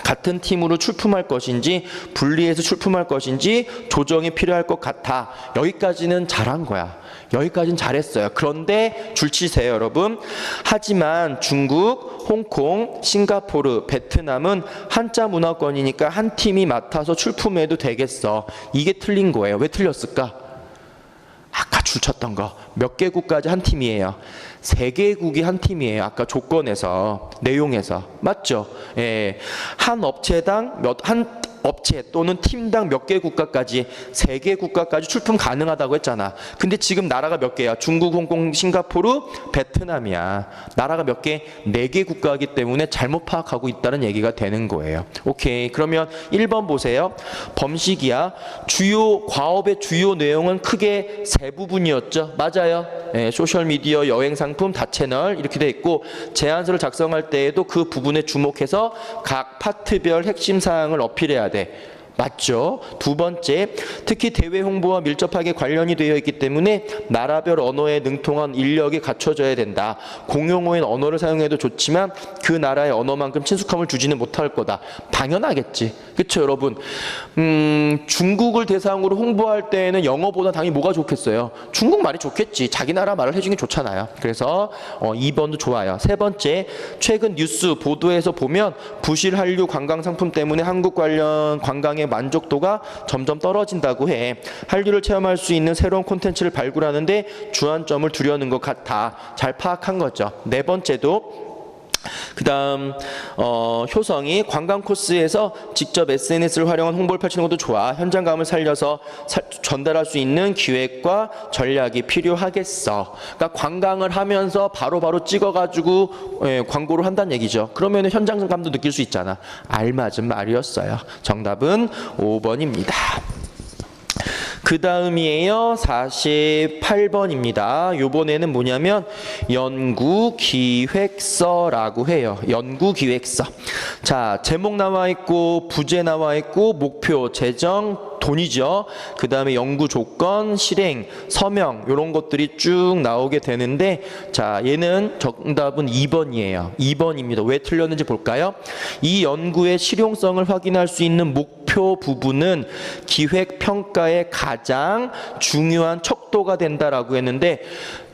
같은 팀으로 출품할 것인지 분리해서 출품할 것인지 조정이 필요할 것 같아. 여기까지는 잘한 거야. 여기까지는 잘했어요. 그런데 줄치세요, 여러분. 하지만 중국, 홍콩, 싱가포르, 베트남은 한자 문화권이니까 한 팀이 맡아서 출품해도 되겠어. 이게 틀린 거예요. 왜 틀렸을까? 아까 줄쳤던 거. 몇 개국까지 한 팀이에요. 3개국이 한 팀이에요. 아까 조건에서, 내용에서. 맞죠? 예. 한 업체당 한 업체 또는 팀당 몇 개 국가까지 3개 국가까지 출품 가능하다고 했잖아. 근데 지금 나라가 몇 개야? 중국, 홍콩, 싱가포르, 베트남이야. 나라가 몇 개? 4개 국가이기 때문에 잘못 파악하고 있다는 얘기가 되는 거예요. 오케이. 그러면 1번 보세요. 범식이야. 주요 과업의 주요 내용은 크게 3부분이었죠. 맞아요. 예, 소셜미디어, 여행 상품, 다채널 이렇게 돼 있고 제안서를 작성할 때에도 그 부분에 주목해서 각 파트별 핵심 사항을 어필해야 돼. 맞죠? 두 번째, 특히 대외 홍보와 밀접하게 관련이 되어 있기 때문에 나라별 언어에 능통한 인력이 갖춰져야 된다. 공용어인 언어를 사용해도 좋지만 그 나라의 언어만큼 친숙함을 주지는 못할 거다. 당연하겠지. 그렇죠, 여러분? 중국을 대상으로 홍보할 때에는 영어보다 당연히 뭐가 좋겠어요? 중국말이 좋겠지. 자기 나라 말을 해주는 게 좋잖아요. 그래서 2번도 좋아요. 세 번째, 최근 뉴스 보도에서 보면 부실 한류 관광 상품 때문에 한국 관련 관광의 만족도가 점점 떨어진다고 해. 한류를 체험할 수 있는 새로운 콘텐츠를 발굴하는데 주안점을 두려는 것 같아. 잘 파악한 거죠. 네 번째도 그 다음 효성이 관광 코스에서 직접 SNS를 활용한 홍보를 펼치는 것도 좋아. 현장감을 살려서 전달할 수 있는 기획과 전략이 필요하겠어. 그러니까 관광을 하면서 바로바로 찍어가지고 광고를 한다는 얘기죠. 그러면 현장감도 느낄 수 있잖아. 알맞은 말이었어요. 정답은 5번입니다. 그 다음이에요. 48번입니다. 요번에는 뭐냐면 연구기획서라고 해요. 연구기획서. 자, 제목 나와 있고 부제 나와 있고 목표, 재정, 돈이죠. 그 다음에 연구 조건, 실행, 서명 이런 것들이 쭉 나오게 되는데 자, 얘는 정답은 2번이에요. 2번입니다. 왜 틀렸는지 볼까요? 이 연구의 실용성을 확인할 수 있는 목표 부분은 기획평가의 가장 중요한 척도가 된다라고 했는데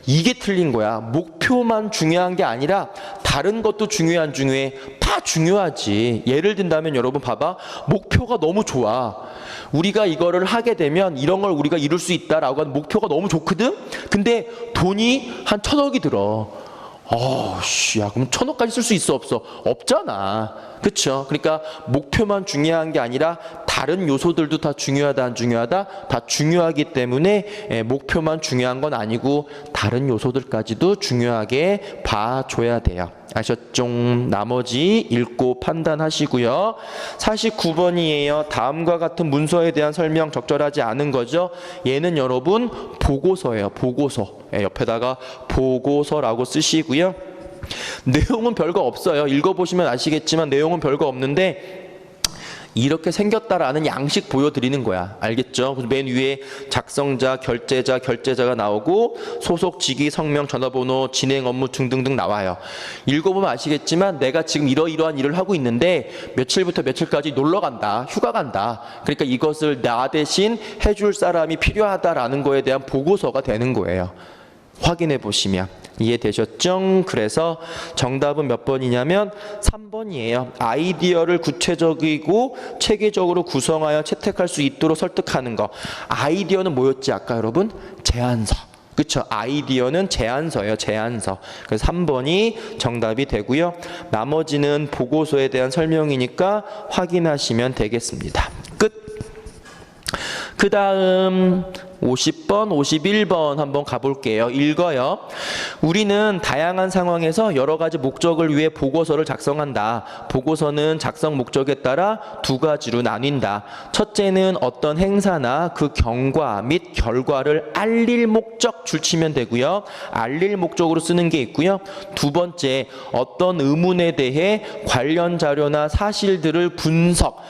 이게 틀린 거야. 목표만 중요한 게 아니라 다른 것도 중요해. 다 중요하지. 예를 든다면 여러분 봐봐. 목표가 너무 좋아. 우리가 이거를 하게 되면 이런 걸 우리가 이룰 수 있다라고 하는 목표가 너무 좋거든? 근데 돈이 한 1,000억이 들어. 야, 그럼 1,000억까지 쓸 수 있어, 없어? 없잖아. 그쵸? 그러니까 목표만 중요한 게 아니라 다른 요소들도 다 중요하다 안 중요하다? 다 중요하기 때문에 목표만 중요한 건 아니고 다른 요소들까지도 중요하게 봐줘야 돼요. 아셨죠? 나머지 읽고 판단하시고요. 49번이에요. 다음과 같은 문서에 대한 설명 적절하지 않은 거죠. 얘는 여러분 보고서예요. 보고서. 옆에다가 보고서라고 쓰시고요. 내용은 별거 없어요. 읽어보시면 아시겠지만 내용은 별거 없는데 이렇게 생겼다라는 양식 보여드리는 거야. 알겠죠? 맨 위에 작성자, 결제자가 나오고 소속, 직위, 성명, 전화번호, 진행 업무 등등등 나와요. 읽어보면 아시겠지만 내가 지금 이러이러한 일을 하고 있는데 며칠부터 며칠까지 놀러 간다, 휴가 간다. 그러니까 이것을 나 대신 해줄 사람이 필요하다라는 거에 대한 보고서가 되는 거예요. 확인해 보시면 이해되셨죠? 그래서 정답은 몇 번이냐면 3번이에요. 아이디어를 구체적이고 체계적으로 구성하여 채택할 수 있도록 설득하는 거. 아이디어는 뭐였지 아까 여러분? 제안서. 그쵸? 아이디어는 제안서예요. 제안서. 그래서 3번이 정답이 되고요. 나머지는 보고서에 대한 설명이니까 확인하시면 되겠습니다. 끝. 그 다음 50번, 51번 한번 가볼게요. 읽어요. 우리는 다양한 상황에서 여러 가지 목적을 위해 보고서를 작성한다. 보고서는 작성 목적에 따라 두 가지로 나뉜다. 첫째는 어떤 행사나 그 경과 및 결과를 알릴 목적 줄치면 되고요. 알릴 목적으로 쓰는 게 있고요. 두 번째, 어떤 의문에 대해 관련 자료나 사실들을 분석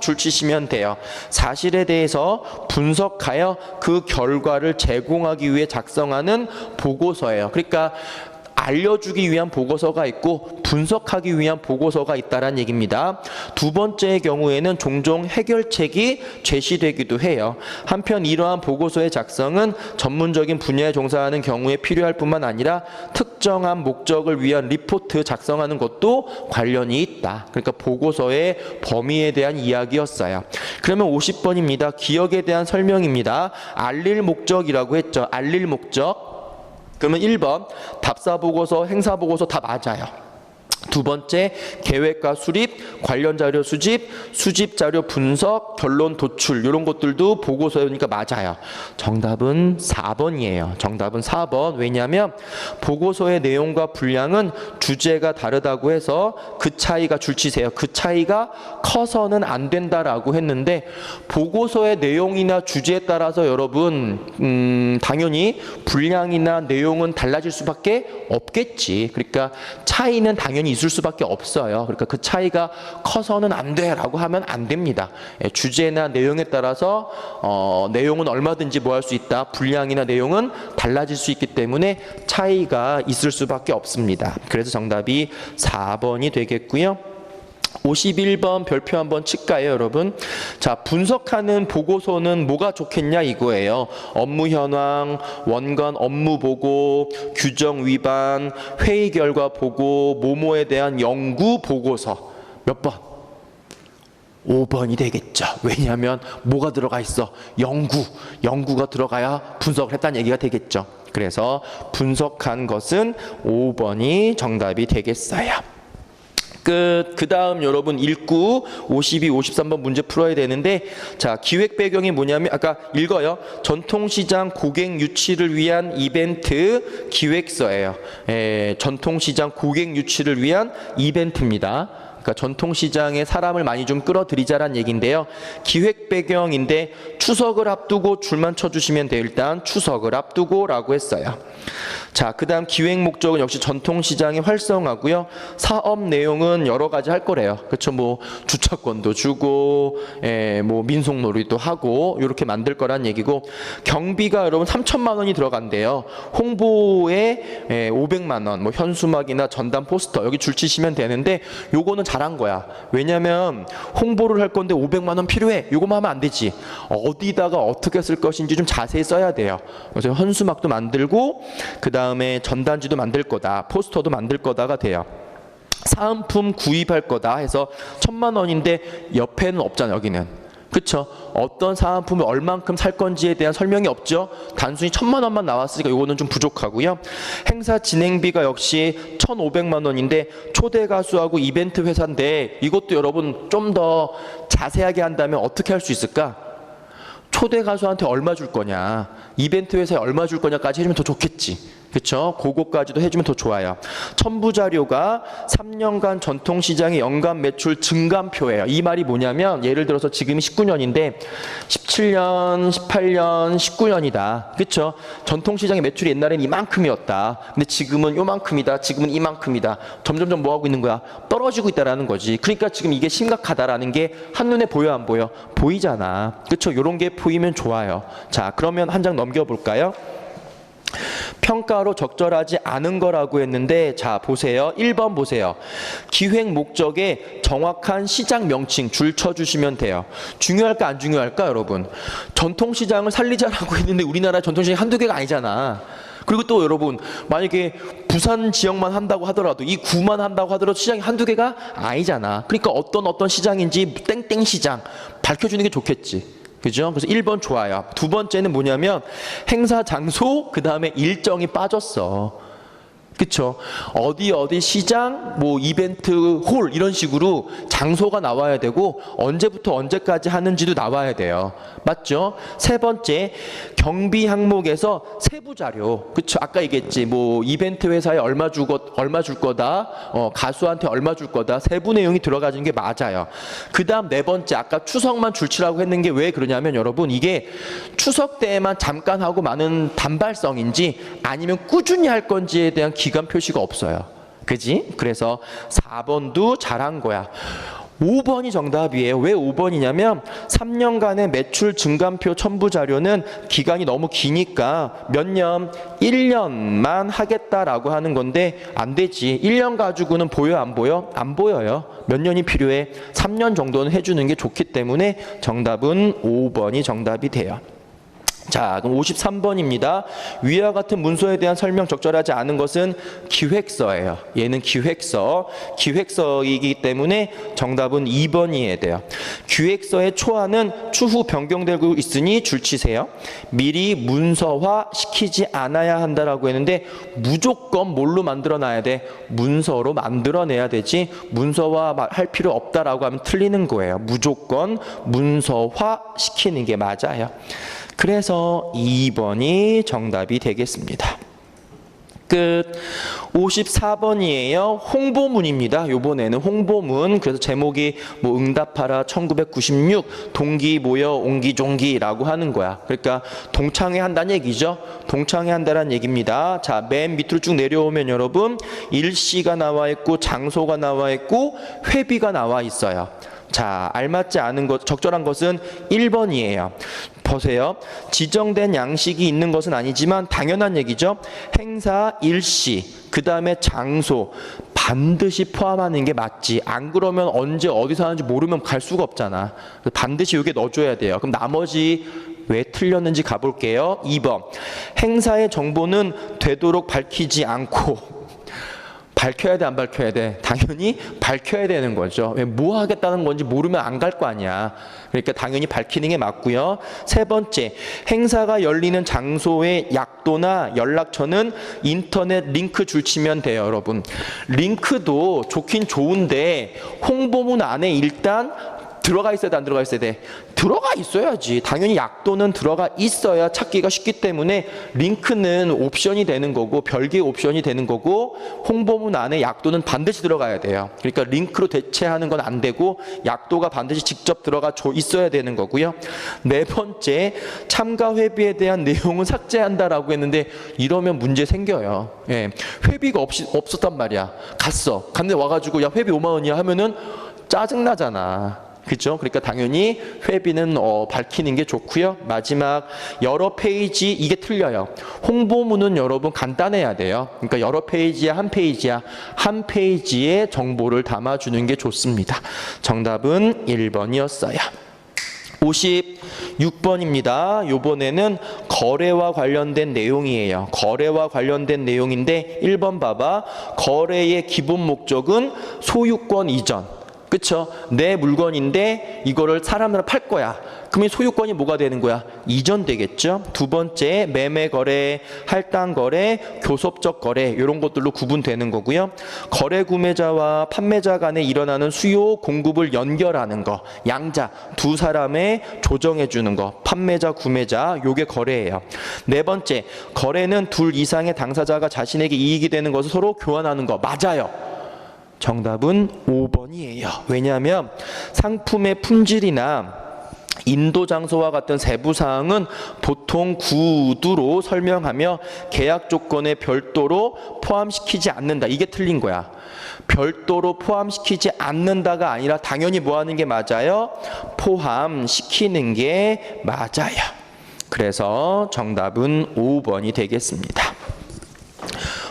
줄치시면 돼요. 사실에 대해서 분석하여 그 결과를 제공하기 위해 작성하는 보고서예요. 그러니까 알려주기 위한 보고서가 있고 분석하기 위한 보고서가 있다는 얘기입니다. 두 번째의 경우에는 종종 해결책이 제시되기도 해요. 한편 이러한 보고서의 작성은 전문적인 분야에 종사하는 경우에 필요할 뿐만 아니라 특정한 목적을 위한 리포트 작성하는 것도 관련이 있다. 그러니까 보고서의 범위에 대한 이야기였어요. 그러면 50번입니다. 기억에 대한 설명입니다. 알릴 목적이라고 했죠. 알릴 목적. 그러면 1번 답사보고서, 행사보고서 다 맞아요. 두 번째, 계획과 수립, 관련 자료 수집, 수집 자료 분석, 결론 도출 이런 것들도 보고서니까 맞아요. 정답은 4번이에요. 정답은 4번. 왜냐하면 보고서의 내용과 분량은 주제가 다르다고 해서 그 차이가 줄치세요. 그 차이가 커서는 안 된다라고 했는데 보고서의 내용이나 주제에 따라서 여러분 당연히 분량이나 내용은 달라질 수밖에 없겠지. 그러니까 차이는 당연히 있을 수밖에 없어요. 그러니까 그 차이가 커서는 안 돼라고 하면 안 됩니다. 주제나 내용에 따라서 내용은 얼마든지 뭐 할 수 있다. 분량이나 내용은 달라질 수 있기 때문에 차이가 있을 수밖에 없습니다. 그래서 정답이 4번이 되겠고요. 51번 별표 한번 칠까요, 여러분? 자, 분석하는 보고서는 뭐가 좋겠냐 이거예요. 업무 현황, 원관 업무 보고, 규정 위반, 회의 결과 보고, 모모에 대한 연구 보고서. 몇 번? 5번이 되겠죠. 왜냐하면 뭐가 들어가 있어? 연구가 들어가야 분석을 했다는 얘기가 되겠죠. 그래서 분석한 것은 5번이 정답이 되겠어요. 그 다음 여러분 읽고 52, 53번 문제 풀어야 되는데, 자, 기획 배경이 뭐냐면 아까 읽어요. 전통시장 고객 유치를 위한 이벤트 기획서예요. 전통시장 고객 유치를 위한 이벤트입니다. 그러니까 전통시장에 사람을 많이 좀 끌어들이자란 얘기인데요. 기획 배경인데 추석을 앞두고 줄만 쳐주시면 돼요. 일단 추석을 앞두고라고 했어요. 자, 그 다음 기획 목적은 역시 전통시장의 활성화고요. 사업 내용은 여러 가지 할 거래요. 그렇죠? 뭐 주차권도 주고, 뭐 민속놀이도 하고 이렇게 만들 거란 얘기고, 경비가 여러분 3천만 원이 들어간대요. 홍보에 500만 원, 뭐 현수막이나 전단 포스터 여기 줄치시면 되는데 요거는 잘한 거야. 왜냐면 홍보를 할 건데 500만 원 필요해. 요거만 하면 안 되지. 어디다가 어떻게 쓸 것인지 좀 자세히 써야 돼요. 그래서 현수막도 만들고 그 다음에 전단지도 만들 거다, 포스터도 만들 거다가 돼요. 사은품 구입할 거다 해서 1,000만 원인데 옆에는 없잖아. 여기는 그쵸? 어떤 사은품을 얼만큼 살 건지에 대한 설명이 없죠? 단순히 1,000만 원만 나왔으니까 이거는 좀 부족하고요. 행사 진행비가 역시 1,500만 원인데 초대 가수하고 이벤트 회사인데 이것도 여러분 좀 더 자세하게 한다면 어떻게 할 수 있을까? 초대 가수한테 얼마 줄 거냐, 이벤트 회사에 얼마 줄 거냐까지 해주면 더 좋겠지. 그렇죠? 그거까지도 해주면 더 좋아요. 첨부 자료가 3년간 전통시장의 연간 매출 증감표예요. 이 말이 뭐냐면 예를 들어서 지금이 19년인데 17년, 18년, 19년이다. 그렇죠? 전통시장의 매출이 옛날에는 이만큼이었다. 근데 지금은 요만큼이다. 지금은 이만큼이다. 점점점 뭐 하고 있는 거야? 떨어지고 있다라는 거지. 그러니까 지금 이게 심각하다라는 게 한눈에 보여 안 보여? 보이잖아. 그렇죠? 요런 게 보이면 좋아요. 자, 그러면 한 장 넘겨볼까요? 평가로 적절하지 않은 거라고 했는데, 자 보세요. 1번 보세요. 기획 목적에 정확한 시장 명칭 줄 쳐주시면 돼요. 중요할까 안 중요할까 여러분? 전통시장을 살리자라고 했는데 우리나라 전통시장이 한두 개가 아니잖아. 그리고 또 여러분 만약에 부산 지역만 한다고 하더라도 이 구만 한다고 하더라도 시장이 한두 개가 아니잖아. 그러니까 어떤 시장인지 땡땡 시장 밝혀주는 게 좋겠지. 그죠? 그래서 1번 좋아요. 두 번째는 뭐냐면 행사 장소 그 다음에 일정이 빠졌어. 그쵸? 어디 시장, 뭐 이벤트 홀 이런 식으로 장소가 나와야 되고 언제부터 언제까지 하는지도 나와야 돼요. 맞죠? 세 번째, 경비 항목에서 세부 자료. 그쵸? 아까 얘기했지. 뭐 이벤트 회사에 얼마 줄 거다. 가수한테 얼마 줄 거다. 세부 내용이 들어가는 게 맞아요. 그 다음 네 번째, 아까 추석만 줄치라고 했는 게 왜 그러냐면 여러분 이게 추석 때에만 잠깐 하고 많은 단발성인지 아니면 꾸준히 할 건지에 대한 기간 표시가 없어요. 그지? 그래서 4번도 잘한 거야. 5번이 정답이에요. 왜 5번이냐면 3년간의 매출 증감표 첨부 자료는 기간이 너무 기니까 몇 년? 1년만 하겠다라고 하는 건데 안 되지. 1년 가지고는 보여 안 보여? 안 보여요. 몇 년이 필요해? 3년 정도는 해주는 게 좋기 때문에 정답은 5번이 정답이 돼요. 자, 그럼 53번입니다. 위와 같은 문서에 대한 설명 적절하지 않은 것은 기획서예요. 얘는 기획서이기 때문에 정답은 2번이어야 돼요. 기획서의 초안은 추후 변경되고 있으니 줄치세요. 미리 문서화 시키지 않아야 한다라고 했는데 무조건 뭘로 만들어놔야 돼? 문서로 만들어내야 되지 문서화 할 필요 없다라고 하면 틀리는 거예요. 무조건 문서화 시키는 게 맞아요. 그래서 2번이 정답이 되겠습니다. 끝. 54번이에요. 홍보문입니다. 요번에는 홍보문. 그래서 제목이 뭐 응답하라 1996 동기 모여 옹기종기라고 하는 거야. 그러니까 동창회 한다는 얘기죠. 동창회 한다는 얘기입니다. 자, 맨 밑으로 쭉 내려오면 여러분 일시가 나와 있고 장소가 나와 있고 회비가 나와 있어요. 자, 알맞지 않은 것, 적절한 것은 1번이에요. 보세요. 지정된 양식이 있는 것은 아니지만 당연한 얘기죠. 행사 일시, 그 다음에 장소 반드시 포함하는 게 맞지. 안 그러면 언제 어디서 하는지 모르면 갈 수가 없잖아. 반드시 여기에 넣어줘야 돼요. 그럼 나머지 왜 틀렸는지 가볼게요. 2번. 행사의 정보는 되도록 밝히지 않고. 밝혀야 돼, 안 밝혀야 돼? 당연히 밝혀야 되는 거죠. 왜 뭐 하겠다는 건지 모르면 안 갈 거 아니야. 그러니까 당연히 밝히는 게 맞고요. 세 번째, 행사가 열리는 장소의 약도나 연락처는 인터넷 링크 줄치면 돼요, 여러분. 링크도 좋긴 좋은데 홍보문 안에 일단 들어가 있어야 돼, 안 들어가 있어야 돼? 들어가 있어야지. 당연히 약도는 들어가 있어야 찾기가 쉽기 때문에 링크는 옵션이 되는 거고 별개의 옵션이 되는 거고 홍보문 안에 약도는 반드시 들어가야 돼요. 그러니까 링크로 대체하는 건 안 되고 약도가 반드시 직접 들어가 있어야 되는 거고요. 네 번째, 참가 회비에 대한 내용은 삭제한다라고 했는데 이러면 문제 생겨요. 예. 회비가 없었단 말이야. 갔는데 와가지고 야 회비 5만 원이야 하면은 짜증나잖아. 그렇죠? 그러니까 당연히 회비는 밝히는 게 좋고요. 마지막 여러 페이지 이게 틀려요. 홍보문은 여러분 간단해야 돼요. 그러니까 여러 페이지야 한 페이지야 한 페이지에 정보를 담아주는 게 좋습니다. 정답은 1번이었어요. 56번입니다. 요번에는 거래와 관련된 내용이에요. 거래와 관련된 내용인데 1번 봐봐. 거래의 기본 목적은 소유권 이전. 그쵸? 내 물건인데 이거를 사람으로 팔 거야. 그러면 소유권이 뭐가 되는 거야? 이전되겠죠? 두 번째, 매매 거래, 할당 거래, 교섭적 거래 이런 것들로 구분되는 거고요. 거래 구매자와 판매자 간에 일어나는 수요 공급을 연결하는 거, 양자 두 사람의 조정해 주는 거, 판매자 구매자 요게 거래예요. 네 번째, 거래는 둘 이상의 당사자가 자신에게 이익이 되는 것을 서로 교환하는 거. 맞아요. 정답은 5번이에요. 왜냐하면 상품의 품질이나 인도 장소와 같은 세부 사항은 보통 구두로 설명하며 계약 조건에 별도로 포함시키지 않는다. 이게 틀린 거야. 별도로 포함시키지 않는다가 아니라 당연히 뭐 하는 게 맞아요? 포함시키는 게 맞아요. 그래서 정답은 5번이 되겠습니다.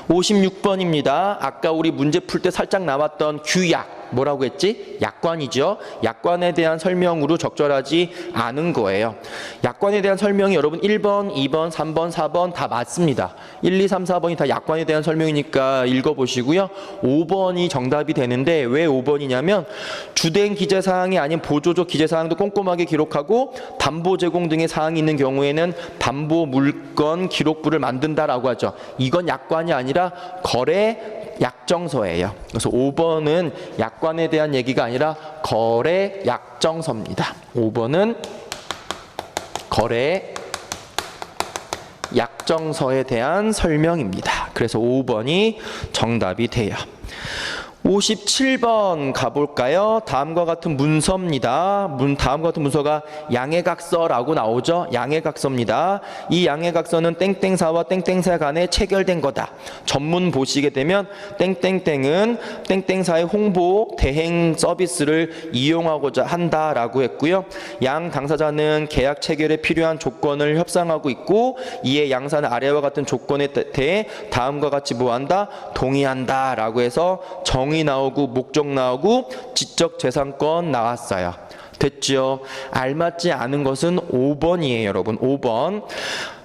56번입니다. 아까 우리 문제 풀 때 살짝 나왔던 규약. 뭐라고 했지? 약관이죠. 약관에 대한 설명으로 적절하지 않은 거예요. 약관에 대한 설명이 여러분 1번, 2번, 3번, 4번 다 맞습니다. 1, 2, 3, 4번이 다 약관에 대한 설명이니까 읽어보시고요. 5번이 정답이 되는데 왜 5번이냐면 주된 기재사항이 아닌 보조적 기재사항도 꼼꼼하게 기록하고 담보 제공 등의 사항이 있는 경우에는 담보 물건 기록부를 만든다라고 하죠. 이건 약관이 아니라 거래 약정서예요. 그래서 5번은 약관에 대한 얘기가 아니라 거래 약정서입니다. 5번은 거래 약정서에 대한 설명입니다. 그래서 5번이 정답이 돼요. 57번 가볼까요? 다음과 같은 문서입니다. 다음과 같은 문서가 양해각서라고 나오죠. 양해각서입니다. 이 양해각서는 땡땡사와 땡땡사 간에 체결된 거다. 전문 보시게 되면 땡땡땡은 땡땡사의 홍보 대행 서비스를 이용하고자 한다라고 했고요. 양 당사자는 계약 체결에 필요한 조건을 협상하고 있고 이에 양사는 아래와 같은 조건에 대해 다음과 같이 뭐한다? 동의한다라고 해서 정의 나오고 목적 나오고 지적재산권 나왔어요. 됐죠? 알맞지 않은 것은 5번이에요, 여러분. 5번.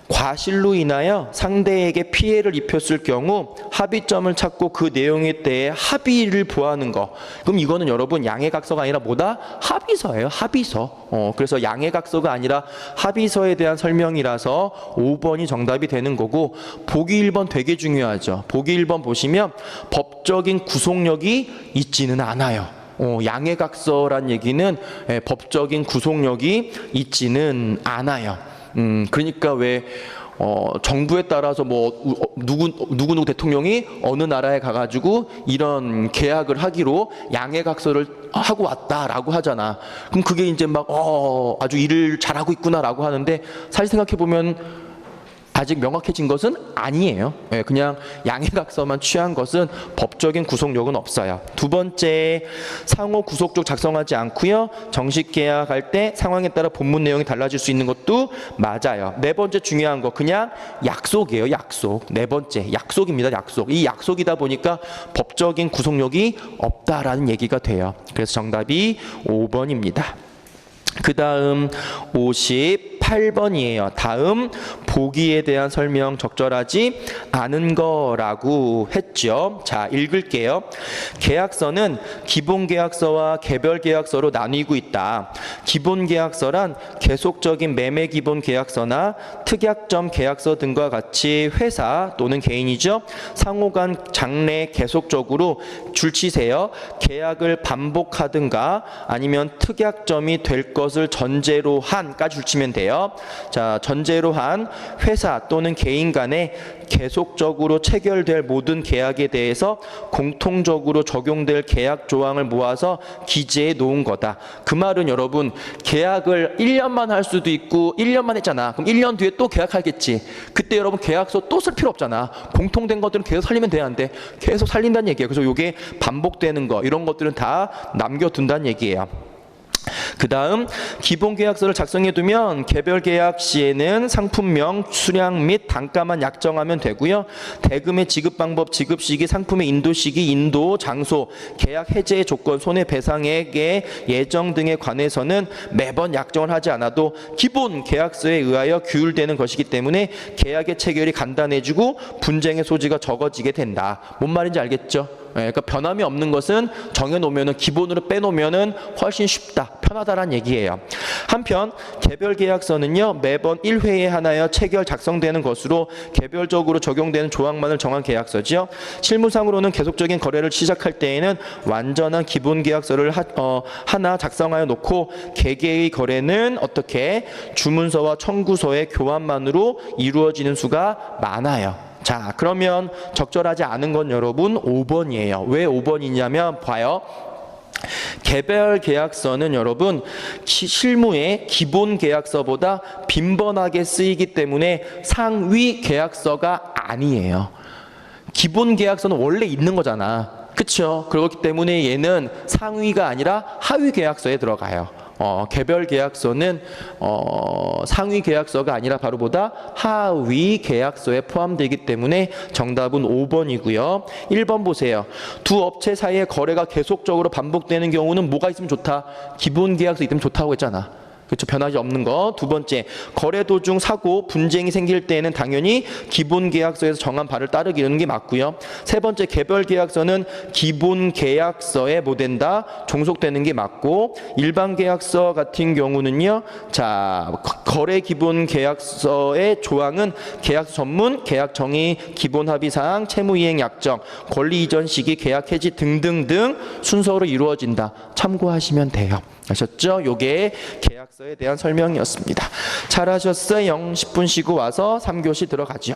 과실로 인하여 상대에게 피해를 입혔을 경우 합의점을 찾고 그 내용에 대해 합의를 보하는 거. 그럼 이거는 여러분 양해각서가 아니라 뭐다? 합의서예요. 합의서. 그래서 양해각서가 아니라 합의서에 대한 설명이라서 5번이 정답이 되는 거고 보기 1번 되게 중요하죠. 보기 1번 보시면 법적인 구속력이 있지는 않아요. 양해각서란 얘기는 법적인 구속력이 있지는 않아요. 그러니까 왜 정부에 따라서 뭐 누구 대통령이 어느 나라에 가가지고 이런 계약을 하기로 양해각서를 하고 왔다라고 하잖아. 그럼 그게 이제 막 아주 일을 잘하고 있구나라고 하는데 사실 생각해 보면 아직 명확해진 것은 아니에요. 그냥 양해각서만 취한 것은 법적인 구속력은 없어요. 두 번째, 상호 구속적 작성하지 않고요. 정식 계약할 때 상황에 따라 본문 내용이 달라질 수 있는 것도 맞아요. 네 번째 중요한 거 그냥 약속이에요. 약속. 네 번째 약속입니다. 약속. 이 약속이다 보니까 법적인 구속력이 없다라는 얘기가 돼요. 그래서 정답이 5번입니다. 그 다음 58번이에요. 다음 보기에 대한 설명 적절하지 않은 거라고 했죠. 자, 읽을게요. 계약서는 기본계약서와 개별계약서로 나뉘고 있다. 기본계약서란 계속적인 매매 기본계약서나 특약점 계약서 등과 같이 회사 또는 개인이죠. 상호간 장래 계속적으로 줄치세요. 계약을 반복하든가 아니면 특약점이 될 것을 전제로 한까지 줄치면 돼요. 자, 전제로 한 회사 또는 개인 간에 계속적으로 체결될 모든 계약에 대해서 공통적으로 적용될 계약 조항을 모아서 기재해 놓은 거다. 그 말은 여러분 계약을 1년만 할 수도 있고 1년만 했잖아. 그럼 1년 뒤에 또 계약하겠지. 그때 여러분 계약서 또 쓸 필요 없잖아. 공통된 것들은 계속 살리면 돼야 하는데 계속 살린다는 얘기예요. 그래서 이게 반복되는 거 이런 것들은 다 남겨둔다는 얘기예요. 그 다음 기본계약서를 작성해두면 개별계약 시에는 상품명, 수량 및 단가만 약정하면 되고요. 대금의 지급 방법, 지급 시기, 상품의 인도 시기, 인도, 장소, 계약 해제의 조건, 손해배상액의 예정 등에 관해서는 매번 약정을 하지 않아도 기본 계약서에 의하여 규율되는 것이기 때문에 계약의 체결이 간단해지고 분쟁의 소지가 적어지게 된다. 뭔 말인지 알겠죠? 그러니까 변함이 없는 것은 정해놓으면은 기본으로 빼놓으면은 훨씬 쉽다, 편하다란 얘기예요. 한편 개별 계약서는요 매번 1회에 하나여 체결 작성되는 것으로 개별적으로 적용되는 조항만을 정한 계약서죠. 실무상으로는 계속적인 거래를 시작할 때에는 완전한 기본 계약서를 하나 작성하여 놓고 개개의 거래는 어떻게 주문서와 청구서의 교환만으로 이루어지는 수가 많아요. 자, 그러면 적절하지 않은 건 여러분 5번이에요. 왜 5번이냐면 봐요. 개별 계약서는 여러분 실무의 기본 계약서보다 빈번하게 쓰이기 때문에 상위 계약서가 아니에요. 기본 계약서는 원래 있는 거잖아. 그렇죠? 그렇기 때문에 얘는 상위가 아니라 하위 계약서에 들어가요. 개별 계약서는 상위 계약서가 아니라 바로보다 하위 계약서에 포함되기 때문에 정답은 5번이고요. 1번 보세요. 두 업체 사이의 거래가 계속적으로 반복되는 경우는 뭐가 있으면 좋다? 기본 계약서 있으면 좋다고 했잖아. 그렇죠. 변하지 없는 거. 두 번째, 거래 도중 사고, 분쟁이 생길 때에는 당연히 기본 계약서에서 정한 바를 따르기는 게 맞고요. 세 번째, 개별 계약서는 기본 계약서에 뭐 된다? 종속되는 게 맞고, 일반 계약서 같은 경우는요. 자, 거래 기본 계약서의 조항은 계약서 전문, 계약 정의, 기본 합의사항, 채무 이행 약정, 권리 이전 시기, 계약 해지 등등등 순서로 이루어진다. 참고하시면 돼요. 아셨죠? 요게 계약서에 대한 설명이었습니다. 잘하셨어요. 10분 쉬고 와서 3교시 들어가죠.